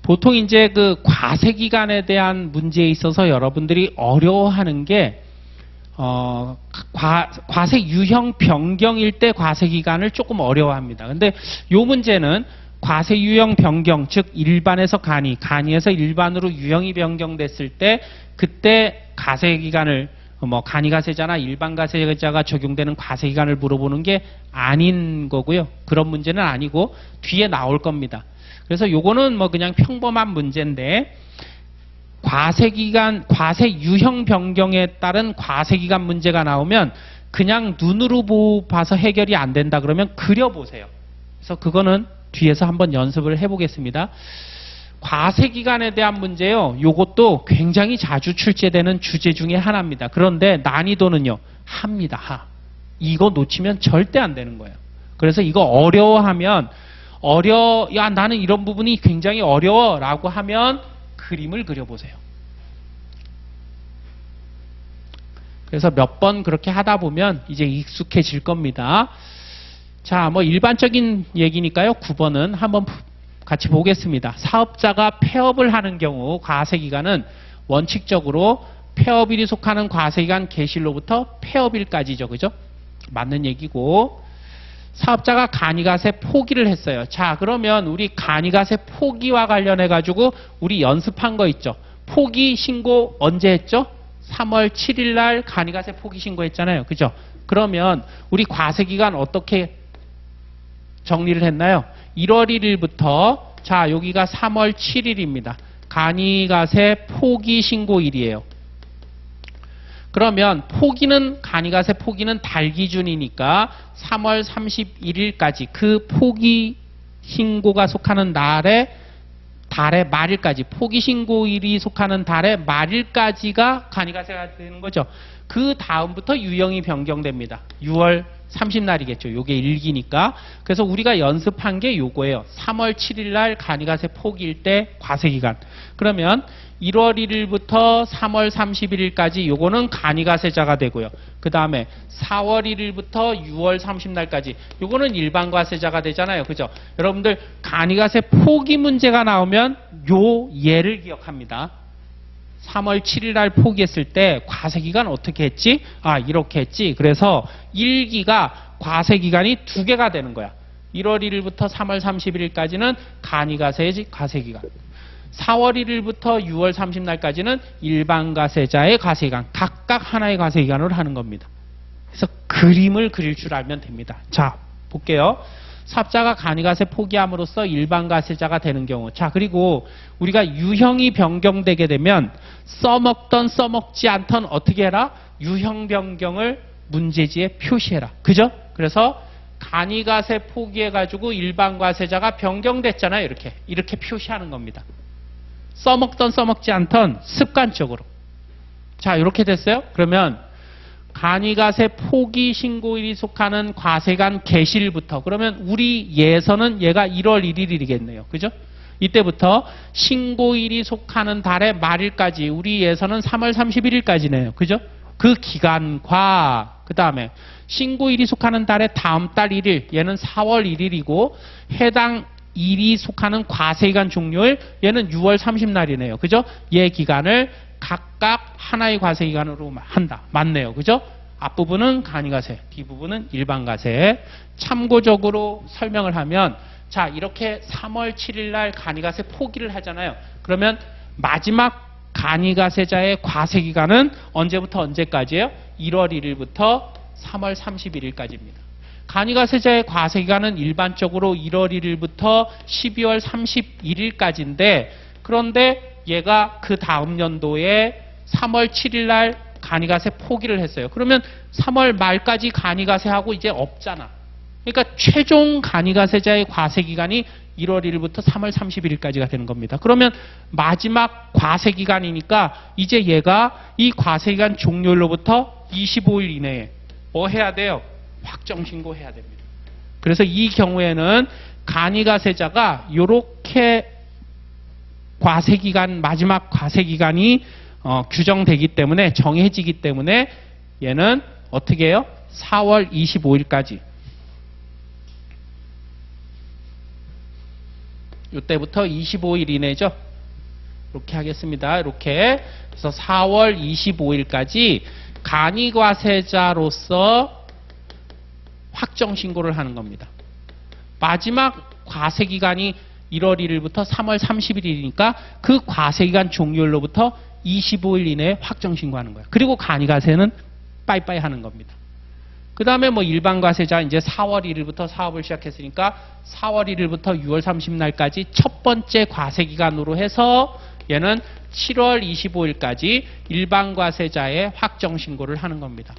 보통 이제 그 과세 기간에 대한 문제에 있어서 여러분들이 어려워하는 게 과세 유형 변경일 때 과세 기간을 조금 어려워합니다. 근데 이 문제는 과세 유형 변경, 즉 일반에서 간이, 간이에서 일반으로 유형이 변경됐을 때 그때 과세 기간을 간이가세자나 일반가세자가 적용되는 과세기간을 물어보는 게 아닌 거고요. 그런 문제는 아니고 뒤에 나올 겁니다. 그래서 요거는 그냥 평범한 문제인데 과세기간, 과세 유형 변경에 따른 과세기간 문제가 나오면 그냥 눈으로 봐서 해결이 안 된다 그러면 그려보세요. 그래서 그거는 뒤에서 한번 연습을 해보겠습니다. 과세기간에 대한 문제요. 요것도 굉장히 자주 출제되는 주제 중에 하나입니다. 그런데 난이도는요. 하입니다. 하. 이거 놓치면 절대 안 되는 거예요. 그래서 이거 어려워하면 야 나는 이런 부분이 굉장히 어려워 라고 하면 그림을 그려보세요. 그래서 몇 번 그렇게 하다 보면 이제 익숙해질 겁니다. 자, 일반적인 얘기니까요. 9번은 한번 같이 보겠습니다. 사업자가 폐업을 하는 경우 과세기간은 원칙적으로 폐업일이 속하는 과세기간 개시일로부터 폐업일까지죠. 그죠? 맞는 얘기고 사업자가 간이가세 포기를 했어요. 자, 그러면 우리 간이가세 포기와 관련해 가지고 우리 연습한 거 있죠. 포기 신고 언제 했죠? 3월 7일 날 간이가세 포기 신고했잖아요. 그죠? 그러면 우리 과세기간 어떻게 정리를 했나요? 1월 1일부터 자 여기가 3월 7일입니다. 간이가세 포기 신고일이에요. 그러면 간이가세 포기는 달 기준이니까 3월 31일까지 그 포기 신고가 속하는 달의 말일까지 포기 신고일이 속하는 달의 말일까지가 간이가세가 되는 거죠. 그 다음부터 유형이 변경됩니다. 6월 30날이겠죠. 요게 일기니까. 그래서 우리가 연습한 게 요거예요. 3월 7일 날 간이가세 포기일 때 과세기간. 그러면 1월 1일부터 3월 31일까지 요거는 간이가세자가 되고요. 그 다음에 4월 1일부터 6월 30날까지 요거는 일반과세자가 되잖아요. 그죠? 여러분들 간이가세 포기 문제가 나오면 요 예를 기억합니다. 3월 7일 날 포기했을 때 과세기간 어떻게 했지? 아, 이렇게 했지. 그래서 1기가 과세기간이 2개가 되는 거야. 1월 1일부터 3월 31일까지는 간이가세의 과세기간. 4월 1일부터 6월 30날까지는 일반과세자의 과세기간. 각각 하나의 과세기간으로 하는 겁니다. 그래서 그림을 그릴 줄 알면 됩니다. 자, 볼게요. 삽자가 간이가세 포기함으로써 일반과세자가 되는 경우. 자, 그리고 우리가 유형이 변경되게 되면 써먹던 써먹지 않던 어떻게 해라? 유형 변경을 문제지에 표시해라. 그죠? 그래서 간이가세 포기해가지고 일반과세자가 변경됐잖아요. 이렇게 표시하는 겁니다. 써먹던 써먹지 않던 습관적으로. 자, 이렇게 됐어요? 그러면 간이가세 포기 신고일이 속하는 과세간 개시일부터, 그러면 우리 예서는 얘가 1월 1일이겠네요. 그죠? 이때부터 신고일이 속하는 달의 말일까지, 우리 예서는 3월 31일까지네요. 그죠? 그 기간과 그 다음에 신고일이 속하는 달의 다음 달 1일, 얘는 4월 1일이고 해당 일이 속하는 과세기간 종료일, 얘는 6월 30날이네요. 그죠? 얘 기간을 각각 하나의 과세기간으로 한다. 맞네요. 그죠? 앞부분은 간이가세, 뒷부분은 일반과세. 참고적으로 설명을 하면, 자, 이렇게 3월 7일 날 간이가세 포기를 하잖아요. 그러면 마지막 간이가세자의 과세기간은 언제부터 언제까지예요? 1월 1일부터 3월 31일까지입니다. 간이가세자의 과세기간은 일반적으로 1월 1일부터 12월 31일까지인데, 그런데 얘가 그 다음 연도에 3월 7일 날 간이가세 포기를 했어요. 그러면 3월 말까지 간이가세하고 이제 없잖아. 그러니까 최종 간이가세자의 과세기간이 1월 1일부터 3월 31일까지가 되는 겁니다. 그러면 마지막 과세기간이니까 이제 얘가 이 과세기간 종료일로부터 25일 이내에 뭐 해야 돼요? 확정신고해야 됩니다. 그래서 이 경우에는 간이가세자가 이렇게 과세기간, 마지막 과세기간이 규정되기 때문에, 정해지기 때문에 얘는 어떻게 해요? 4월 25일까지. 이때부터 25일 이내죠. 이렇게 하겠습니다. 이렇게. 그래서 4월 25일까지 간이과세자로서 확정신고를 하는 겁니다. 마지막 과세기간이 1월 1일부터 3월 31일이니까 그 과세기간 종료일로부터 25일 이내에 확정신고하는 거예요. 그리고 간이가세는 빠이빠이 하는 겁니다. 그 다음에 뭐 일반과세자 이제 4월 1일부터 사업을 시작했으니까 4월 1일부터 6월 30날까지 첫 번째 과세기간으로 해서 얘는 7월 25일까지 일반과세자의 확정신고를 하는 겁니다.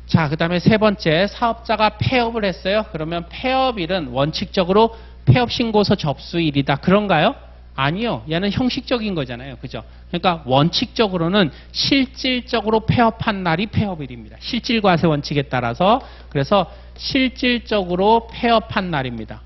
자, 그 다음에 세 번째, 사업자가 폐업을 했어요. 그러면 폐업일은 원칙적으로 폐업신고서 접수일이다. 그런가요? 아니요. 얘는 형식적인 거잖아요. 그죠? 그러니까 원칙적으로는 실질적으로 폐업한 날이 폐업일입니다. 실질과세 원칙에 따라서. 그래서 실질적으로 폐업한 날입니다.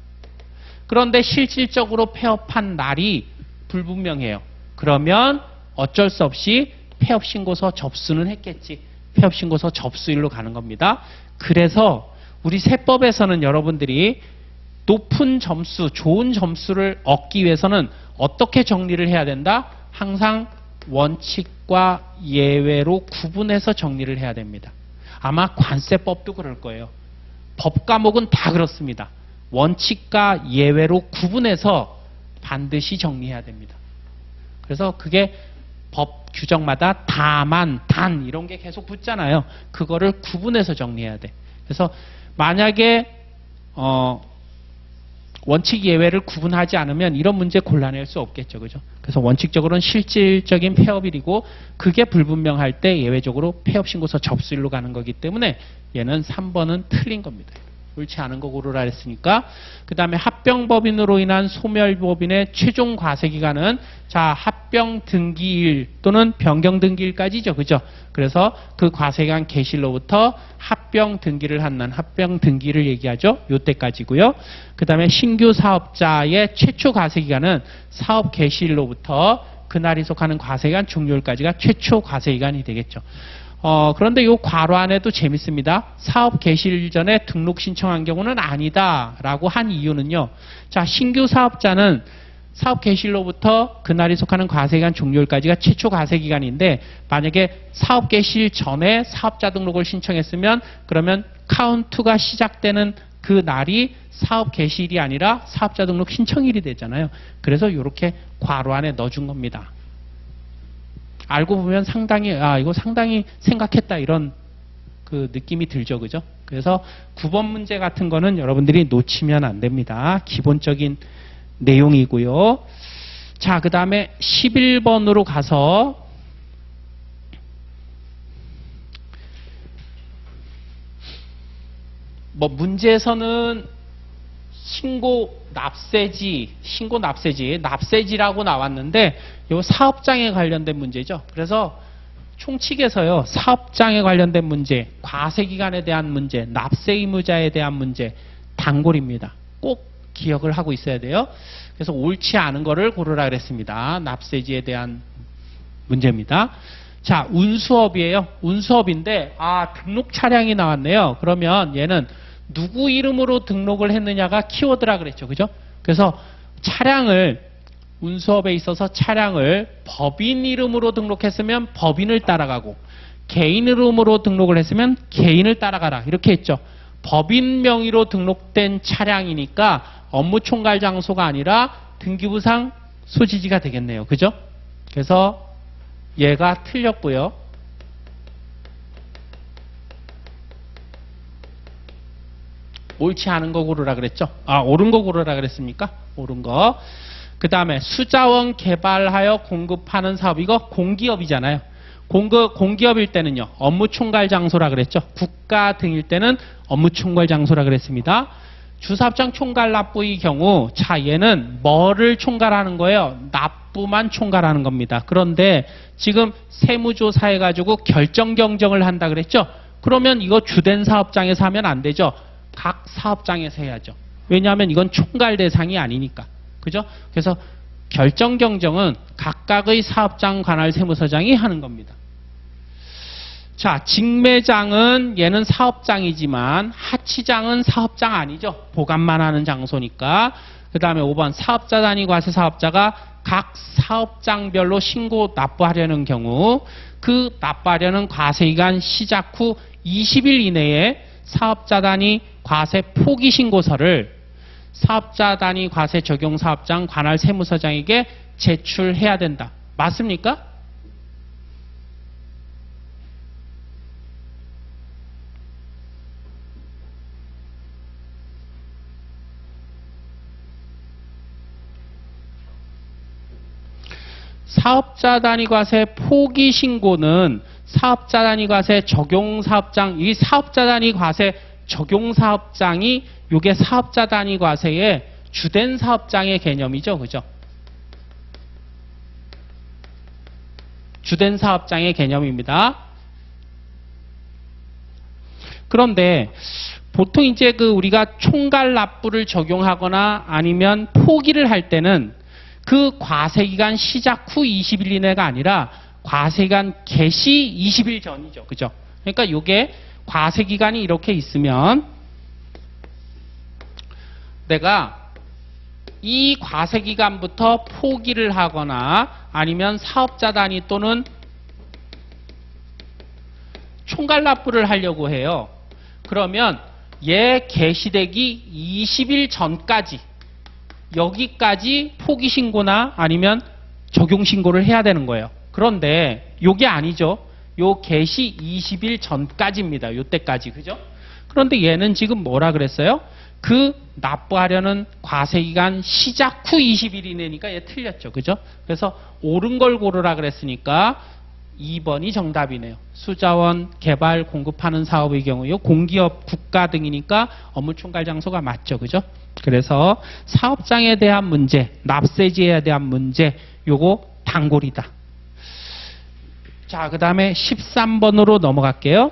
그런데 실질적으로 폐업한 날이 불분명해요. 그러면 어쩔 수 없이 폐업신고서 접수는 했겠지. 폐업신고서 접수일로 가는 겁니다. 그래서 우리 세법에서는 여러분들이 높은 점수, 좋은 점수를 얻기 위해서는 어떻게 정리를 해야 된다? 항상 원칙과 예외로 구분해서 정리를 해야 됩니다. 아마 관세법도 그럴 거예요. 법 과목은 다 그렇습니다. 원칙과 예외로 구분해서 반드시 정리해야 됩니다. 그래서 그게 법 규정마다 다만, 단 이런 게 계속 붙잖아요. 그거를 구분해서 정리해야 돼. 그래서 만약에 원칙 예외를 구분하지 않으면 이런 문제 곤란할 수 없겠죠. 그죠? 그래서 원칙적으로는 실질적인 폐업일이고 그게 불분명할 때 예외적으로 폐업신고서 접수일로 가는 거기 때문에 얘는 3번은 틀린 겁니다. 옳지 않은 거 고르라 했으니까. 그 다음에 합병법인으로 인한 소멸법인의 최종 과세기간은 자 합병 등기일 또는 변경 등기일까지죠. 그죠? 그래서 그 과세기간 개시일로부터 합병 등기를 한 날 합병 등기를 얘기하죠. 요때까지고요. 그 다음에 신규 사업자의 최초 과세기간은 사업 개시일로부터 그날이 속하는 과세기간 종료일까지가 최초 과세기간이 되겠죠. 그런데 이 괄호 안에도 재밌습니다. 사업 개시일 전에 등록 신청한 경우는 아니다라고 한 이유는요. 자, 신규 사업자는 사업 개시일로부터 그날이 속하는 과세기간 종료일까지가 최초 과세기간인데 만약에 사업 개시일 전에 사업자 등록을 신청했으면 그러면 카운트가 시작되는 그 날이 사업 개시일이 아니라 사업자 등록 신청일이 되잖아요. 그래서 이렇게 괄호 안에 넣어준 겁니다. 알고 보면 상당히 이거 상당히 생각했다 이런 그 느낌이 들죠. 그죠? 그래서 9번 문제 같은 거는 여러분들이 놓치면 안 됩니다. 기본적인 내용이고요. 자, 그 다음에 11번으로 가서 뭐 문제에서는 신고 납세지라고 나왔는데 요 사업장에 관련된 문제죠. 그래서 총칙에서요. 사업장에 관련된 문제, 과세기간에 대한 문제, 납세 의무자에 대한 문제, 단골입니다. 꼭 기억을 하고 있어야 돼요. 그래서 옳지 않은 거를 고르라 그랬습니다. 납세지에 대한 문제입니다. 자, 운수업이에요. 운수업인데 등록 차량이 나왔네요. 그러면 얘는 누구 이름으로 등록을 했느냐가 키워드라 그랬죠. 그죠? 그래서 차량을 운수업에 있어서 차량을 법인 이름으로 등록했으면 법인을 따라가고 개인 이름으로 등록을 했으면 개인을 따라가라 이렇게 했죠. 법인 명의로 등록된 차량이니까 업무 총괄 장소가 아니라 등기부상 소지지가 되겠네요. 그죠? 그래서 얘가 틀렸고요. 옳지 않은 거 고르라 그랬죠? 옳은 거 고르라 그랬습니까? 옳은 거. 그 다음에 수자원 개발하여 공급하는 사업, 이거 공기업이잖아요. 공기업일 때는요, 업무 총괄 장소라 그랬죠? 국가 등일 때는 업무 총괄 장소라 그랬습니다. 주사업장 총괄 납부의 경우, 자, 얘는 뭐를 총괄하는 거예요? 납부만 총괄하는 겁니다. 그런데 지금 세무조사해가지고 결정 경정을 한다 그랬죠? 그러면 이거 주된 사업장에서 하면 안 되죠? 각 사업장에서 해야죠. 왜냐하면 이건 총괄 대상이 아니니까. 그죠? 그래서 결정 경정은 각각의 사업장 관할 세무서장이 하는 겁니다. 자, 직매장은 얘는 사업장이지만 하치장은 사업장 아니죠. 보관만 하는 장소니까. 그 다음에 5번 사업자 단위 과세 사업자가 각 사업장별로 신고 납부하려는 경우 그 납부하려는 과세기간 시작 후 20일 이내에 사업자 단위 과세 포기 신고서를 사업자 단위 과세 적용 사업장 관할 세무서장에게 제출해야 된다. 맞습니까? 사업자 단위 과세 포기 신고는 사업자 단위 과세 적용 사업장, 이 사업자 단위 과세 적용 사업장이 이게 사업자 단위 과세의 주된 사업장의 개념이죠. 그죠? 주된 사업장의 개념입니다. 그런데 보통 이제 우리가 총괄 납부를 적용하거나 아니면 포기를 할 때는 그 과세기간 시작 후 20일 이내가 아니라 과세기간 개시 20일 전이죠. 그죠? 그러니까 이게 과세기간이 이렇게 있으면 내가 이 과세기간부터 포기를 하거나 아니면 사업자 단위 또는 총괄 납부를 하려고 해요. 그러면 얘 개시되기 20일 전까지 여기까지 포기 신고나 아니면 적용 신고를 해야 되는 거예요. 그런데 요게 아니죠. 요 개시 20일 전까지입니다. 요때까지. 그죠? 그런데 얘는 지금 뭐라 그랬어요? 그 납부하려는 과세기간 시작 후 20일 이내니까 얘 틀렸죠. 그죠? 그래서 옳은 걸 고르라 그랬으니까 2번이 정답이네요. 수자원 개발 공급하는 사업의 경우요. 공기업 국가 등이니까 업무 총괄 장소가 맞죠. 그죠? 그래서 사업장에 대한 문제, 납세지에 대한 문제, 요거 단골이다. 자, 그 다음에 13번으로 넘어갈게요.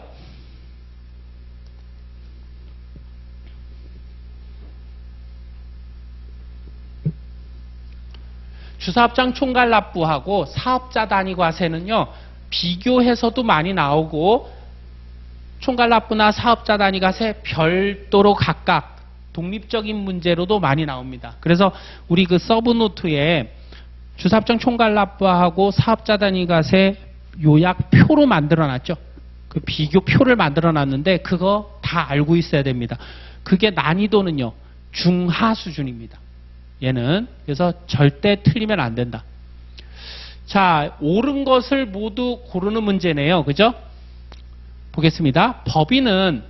주사업장 총괄 납부하고 사업자 단위 과세는요, 비교해서도 많이 나오고, 총괄 납부나 사업자 단위 과세 별도로 각각 독립적인 문제로도 많이 나옵니다. 그래서 우리 그 서브노트에 주사업장 총괄 납부하고 사업자 단위 과세 요약표로 만들어 놨죠. 그 비교표를 만들어 놨는데 그거 다 알고 있어야 됩니다. 그게 난이도는요, 중하 수준입니다. 얘는. 그래서 절대 틀리면 안 된다. 자, 옳은 것을 모두 고르는 문제네요. 그죠? 보겠습니다. 법인은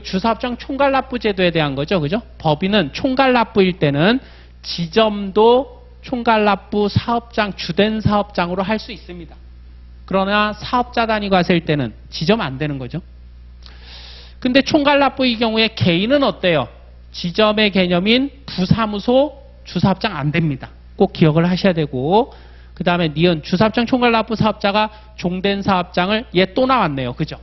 주사업장 총괄 납부 제도에 대한 거죠. 그죠? 법인은 총괄 납부일 때는 지점도 총괄 납부 사업장, 주된 사업장으로 할 수 있습니다. 그러나 사업자 단위 과세일 때는 지점 안 되는 거죠. 근데 총괄 납부의 경우에 개인은 어때요? 지점의 개념인 부사무소 주사업장 안 됩니다. 꼭 기억을 하셔야 되고, 그 다음에 니은 주사업장 총괄 납부 사업자가 종된 사업장을 얘 또 나왔네요. 그죠?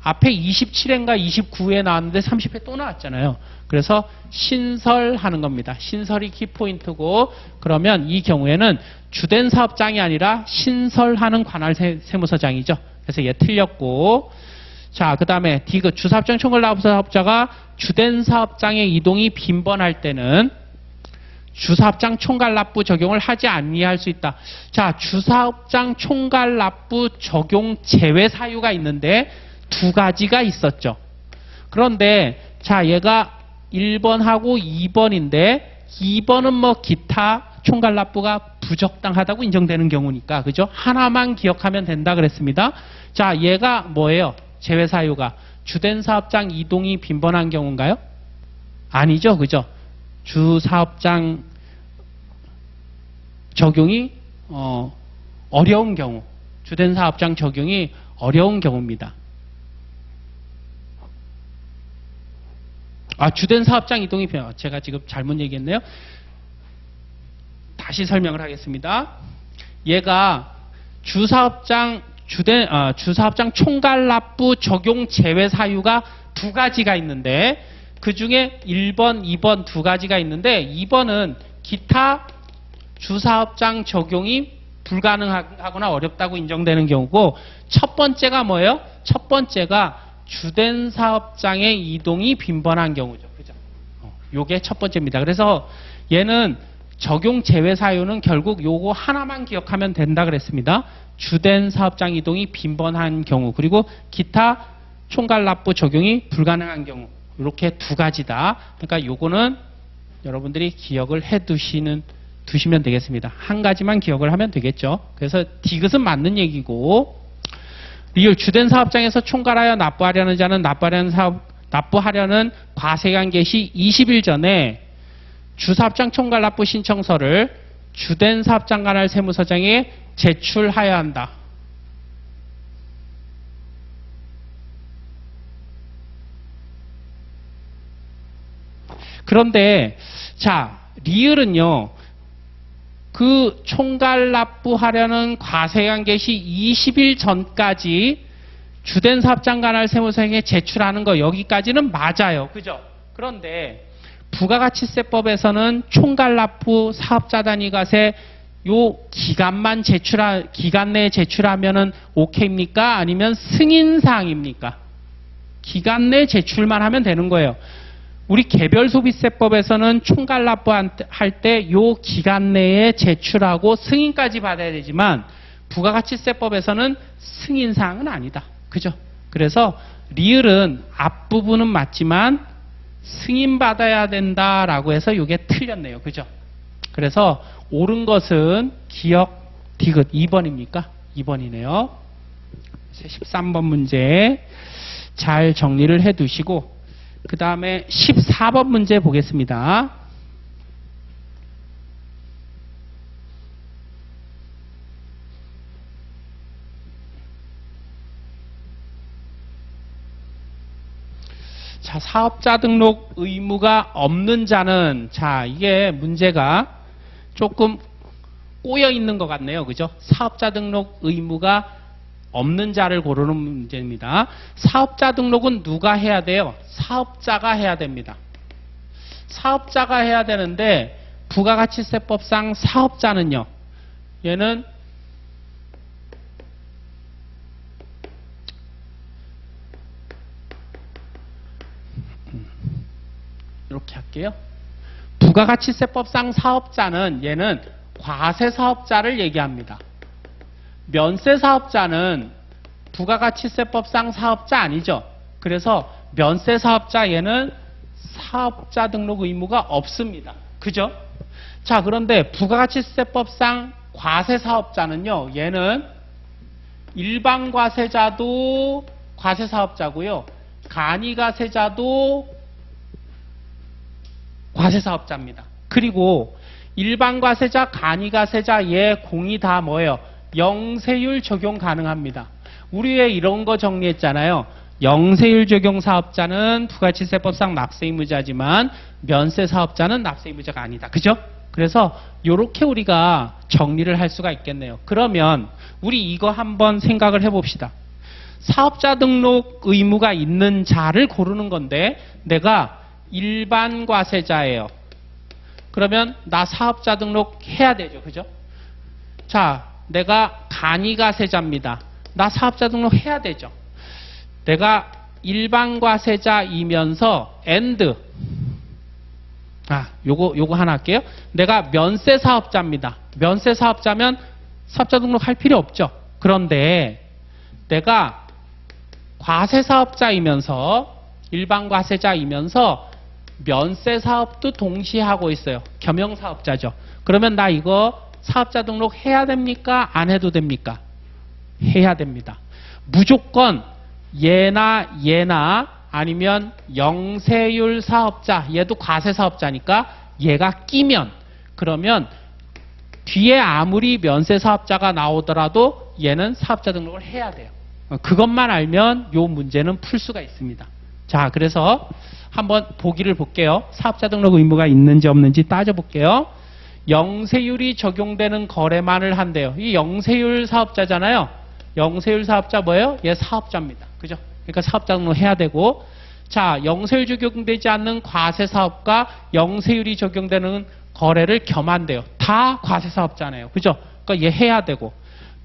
앞에 27회인가 29회에 나왔는데 30회 또 나왔잖아요. 그래서 신설하는 겁니다. 신설이 키포인트고, 그러면 이 경우에는 주된 사업장이 아니라 신설하는 관할 세무서장이죠. 그래서 얘 틀렸고, 자, 그 다음에 디귿 주사업장 총괄 납부 사업자가 주된 사업장의 이동이 빈번할 때는 주사업장 총괄 납부 적용을 하지 아니할 수 있다. 자, 주사업장 총괄 납부 적용 제외 사유가 있는데 두 가지가 있었죠. 그런데 자, 얘가 1번하고 2번인데 2번은 뭐 기타 총괄 납부가 부적당하다고 인정되는 경우니까, 그죠? 하나만 기억하면 된다 그랬습니다. 자, 얘가 뭐예요? 제외 사유가 주된 사업장 이동이 빈번한 경우인가요? 아니죠, 그죠? 주사업장 적용이 어려운 경우, 주된 사업장 적용이 어려운 경우입니다. 아, 주된 사업장 이동이 제가 지금 잘못 얘기했네요. 다시 설명을 하겠습니다. 얘가 주사업장 총괄 납부 적용 제외 사유가 두 가지가 있는데, 그 중에 1번, 2번 두 가지가 있는데, 2번은 기타 주사업장 적용이 불가능하거나 어렵다고 인정되는 경우고, 첫 번째가 뭐예요? 첫 번째가 주된 사업장의 이동이 빈번한 경우죠. 그죠? 요게 첫 번째입니다. 그래서 얘는 적용 제외 사유는 결국 요거 하나만 기억하면 된다 그랬습니다. 주된 사업장 이동이 빈번한 경우, 그리고 기타 총괄 납부 적용이 불가능한 경우, 이렇게 두 가지다. 그러니까 요거는 여러분들이 기억을 두시면 되겠습니다. 한 가지만 기억을 하면 되겠죠. 그래서 디귿은 맞는 얘기고, 리을 주된 사업장에서 총괄하여 납부하려는 자는 납부하려는 과세관 개시 20일 전에 주사업장 총괄 납부 신청서를 주된 사업장 관할 세무서장에 제출하여야 한다. 그런데 자, 리을은요, 그 총괄 납부하려는 과세관 개시 20일 전까지 주된 사업장 관할 세무서장에 제출하는 거, 여기까지는 맞아요. 그죠? 그런데 부가가치세법에서는 총괄 납부 사업자 단위 과세 요 기간 내에 제출하면은 오케이입니까? 아니면 승인사항입니까? 기간 내에 제출만 하면 되는 거예요. 우리 개별소비세법에서는 총괄 납부할 때 요 기간 내에 제출하고 승인까지 받아야 되지만, 부가가치세법에서는 승인사항은 아니다. 그죠? 그래서 리을은 앞부분은 맞지만 승인받아야 된다라고 해서 이게 틀렸네요. 그죠? 그래서 옳은 것은 기억 디귿 2번입니까? 2번이네요. 13번 문제 잘 정리를 해 두시고, 그 다음에 14번 문제 보겠습니다. 자, 사업자 등록 의무가 없는 자는, 자, 이게 문제가 조금 꼬여 있는 것 같네요. 그죠? 사업자 등록 의무가 없는 자를 고르는 문제입니다. 사업자 등록은 누가 해야 돼요? 사업자가 해야 됩니다. 사업자가 해야 되는데, 부가가치세법상 사업자는요, 얘는 이렇게 할게요. 부가가치세법상 사업자는 얘는 과세사업자를 얘기합니다. 면세사업자는 부가가치세법상 사업자 아니죠. 그래서 면세사업자 얘는 사업자 등록 의무가 없습니다. 그죠? 자, 그런데 부가가치세법상 과세사업자는요, 얘는 일반과세자도 과세사업자고요, 간이과세자도 과세사업자입니다. 그리고 일반과세자, 간이과세자 얘 공이 다 뭐예요? 영세율 적용 가능합니다. 우리 왜 이런 거 정리했잖아요. 영세율 적용 사업자는 부가가치세법상 납세의무자지만 면세사업자는 납세의무자가 아니다. 그죠? 그래서 이렇게 우리가 정리를 할 수가 있겠네요. 그러면 우리 이거 한번 생각을 해봅시다. 사업자 등록 의무가 있는 자를 고르는 건데 내가 일반 과세자예요. 그러면 나 사업자 등록 해야 되죠. 그죠? 자, 내가 간이과세자입니다. 나 사업자 등록 해야 되죠. 내가 일반 과세자이면서 and 요거 하나 할게요. 내가 면세 사업자입니다. 면세 사업자면 사업자 등록할 필요 없죠. 그런데 내가 과세 사업자이면서 일반 과세자이면서 면세 사업도 동시에 하고 있어요. 겸용 사업자죠. 그러면 나 이거 사업자 등록 해야 됩니까? 안 해도 됩니까? 해야 됩니다. 무조건 얘나 아니면 영세율 사업자, 얘도 과세 사업자니까 얘가 끼면, 그러면 뒤에 아무리 면세 사업자가 나오더라도 얘는 사업자 등록을 해야 돼요. 그것만 알면 요 문제는 풀 수가 있습니다. 자, 그래서 한번 보기를 볼게요. 사업자 등록 의무가 있는지 없는지 따져볼게요. 영세율이 적용되는 거래만을 한대요. 이 영세율 사업자잖아요. 영세율 사업자 뭐예요? 얘 사업자입니다. 그죠? 그러니까 사업자 등록 해야 되고, 자, 영세율 적용되지 않는 과세 사업과 영세율이 적용되는 거래를 겸한대요. 다 과세 사업자네요. 그죠? 그러니까 얘 해야 되고,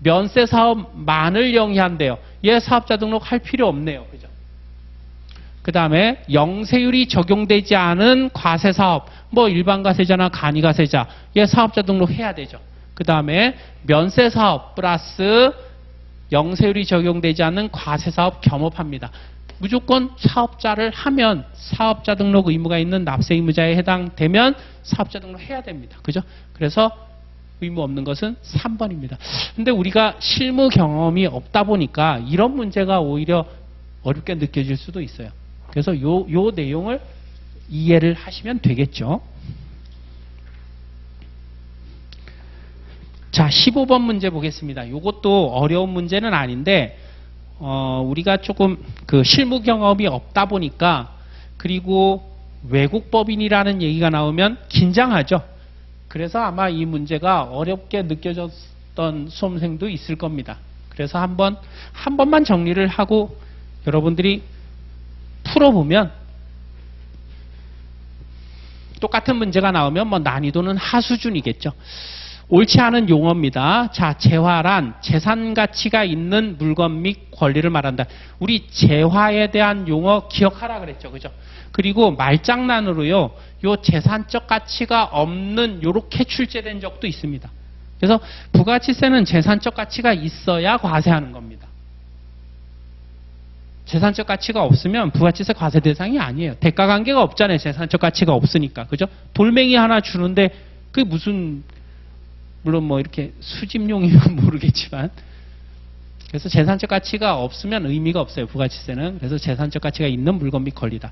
면세 사업만을 영위한대요. 얘 사업자 등록 할 필요 없네요. 그죠? 그 다음에 영세율이 적용되지 않은 과세 사업, 뭐 일반 과세자나 간이 과세자, 얘 사업자 등록 해야 되죠. 그 다음에 면세 사업 플러스 영세율이 적용되지 않는 과세 사업 겸업합니다. 무조건 사업자를 하면 사업자 등록 의무가 있는 납세 의무자에 해당되면 사업자 등록 해야 됩니다. 그죠? 그래서 의무 없는 것은 3번입니다. 근데 우리가 실무 경험이 없다 보니까 이런 문제가 오히려 어렵게 느껴질 수도 있어요. 그래서 요 내용을 이해를 하시면 되겠죠. 자, 15번 문제 보겠습니다. 이것도 어려운 문제는 아닌데 우리가 조금 그 실무 경험이 없다 보니까, 그리고 외국 법인이라는 얘기가 나오면 긴장하죠. 그래서 아마 이 문제가 어렵게 느껴졌던 수험생도 있을 겁니다. 그래서 한 번만 정리를 하고 여러분들이 풀어보면 똑같은 문제가 나오면 뭐 난이도는 하수준이겠죠. 옳지 않은 용어입니다. 자, 재화란 재산 가치가 있는 물건 및 권리를 말한다. 우리 재화에 대한 용어 기억하라 그랬죠. 그죠? 그리고 말장난으로요, 요 재산적 가치가 없는 요렇게 출제된 적도 있습니다. 그래서 부가가치세는 재산적 가치가 있어야 과세하는 겁니다. 재산적 가치가 없으면 부가가치세 과세 대상이 아니에요. 대가 관계가 없잖아요. 재산적 가치가 없으니까. 그죠? 돌멩이 하나 주는데 그게 무슨, 물론 뭐 이렇게 수집용이면 모르겠지만, 그래서 재산적 가치가 없으면 의미가 없어요. 부가가치세는. 그래서 재산적 가치가 있는 물건 및 권리다.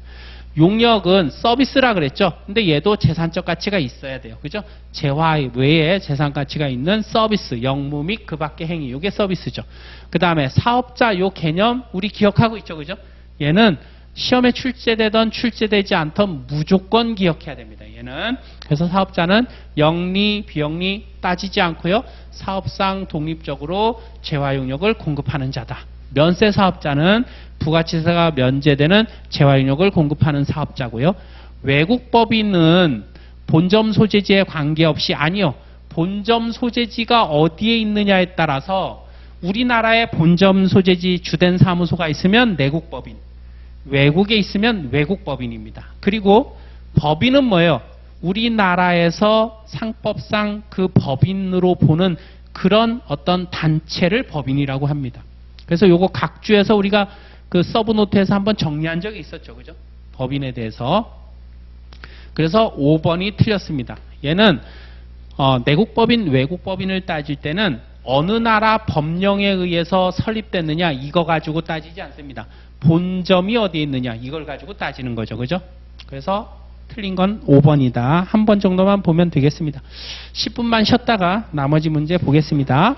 용역은 서비스라 그랬죠. 근데 얘도 재산적 가치가 있어야 돼요. 그죠? 재화 외에 재산 가치가 있는 서비스, 영무 및 그 밖의 행위. 이게 서비스죠. 그 다음에 사업자 요 개념 우리 기억하고 있죠. 그죠? 얘는 시험에 출제되던 출제되지 않던 무조건 기억해야 됩니다. 얘는. 그래서 사업자는 영리, 비영리 따지지 않고요. 사업상 독립적으로 재화용역을 공급하는 자다. 면세 사업자는 부가치세가 면제되는 재화용역을 공급하는 사업자고요. 외국 법인은 본점 소재지에 관계없이 아니요. 본점 소재지가 어디에 있느냐에 따라서 우리나라의 본점 소재지 주된 사무소가 있으면 내국 법인, 외국에 있으면 외국 법인입니다. 그리고 법인은 뭐예요? 우리나라에서 상법상 그 법인으로 보는 그런 어떤 단체를 법인이라고 합니다. 그래서 요거 각 주에서 우리가 그 서브노트에서 한번 정리한 적이 있었죠. 그죠? 법인에 대해서. 그래서 5번이 틀렸습니다. 얘는 내국법인, 외국법인을 따질 때는 어느 나라 법령에 의해서 설립됐느냐 이거 가지고 따지지 않습니다. 본점이 어디에 있느냐 이걸 가지고 따지는 거죠. 그죠? 그래서 틀린 건 5번이다. 한 번 정도만 보면 되겠습니다. 10분만 쉬었다가 나머지 문제 보겠습니다.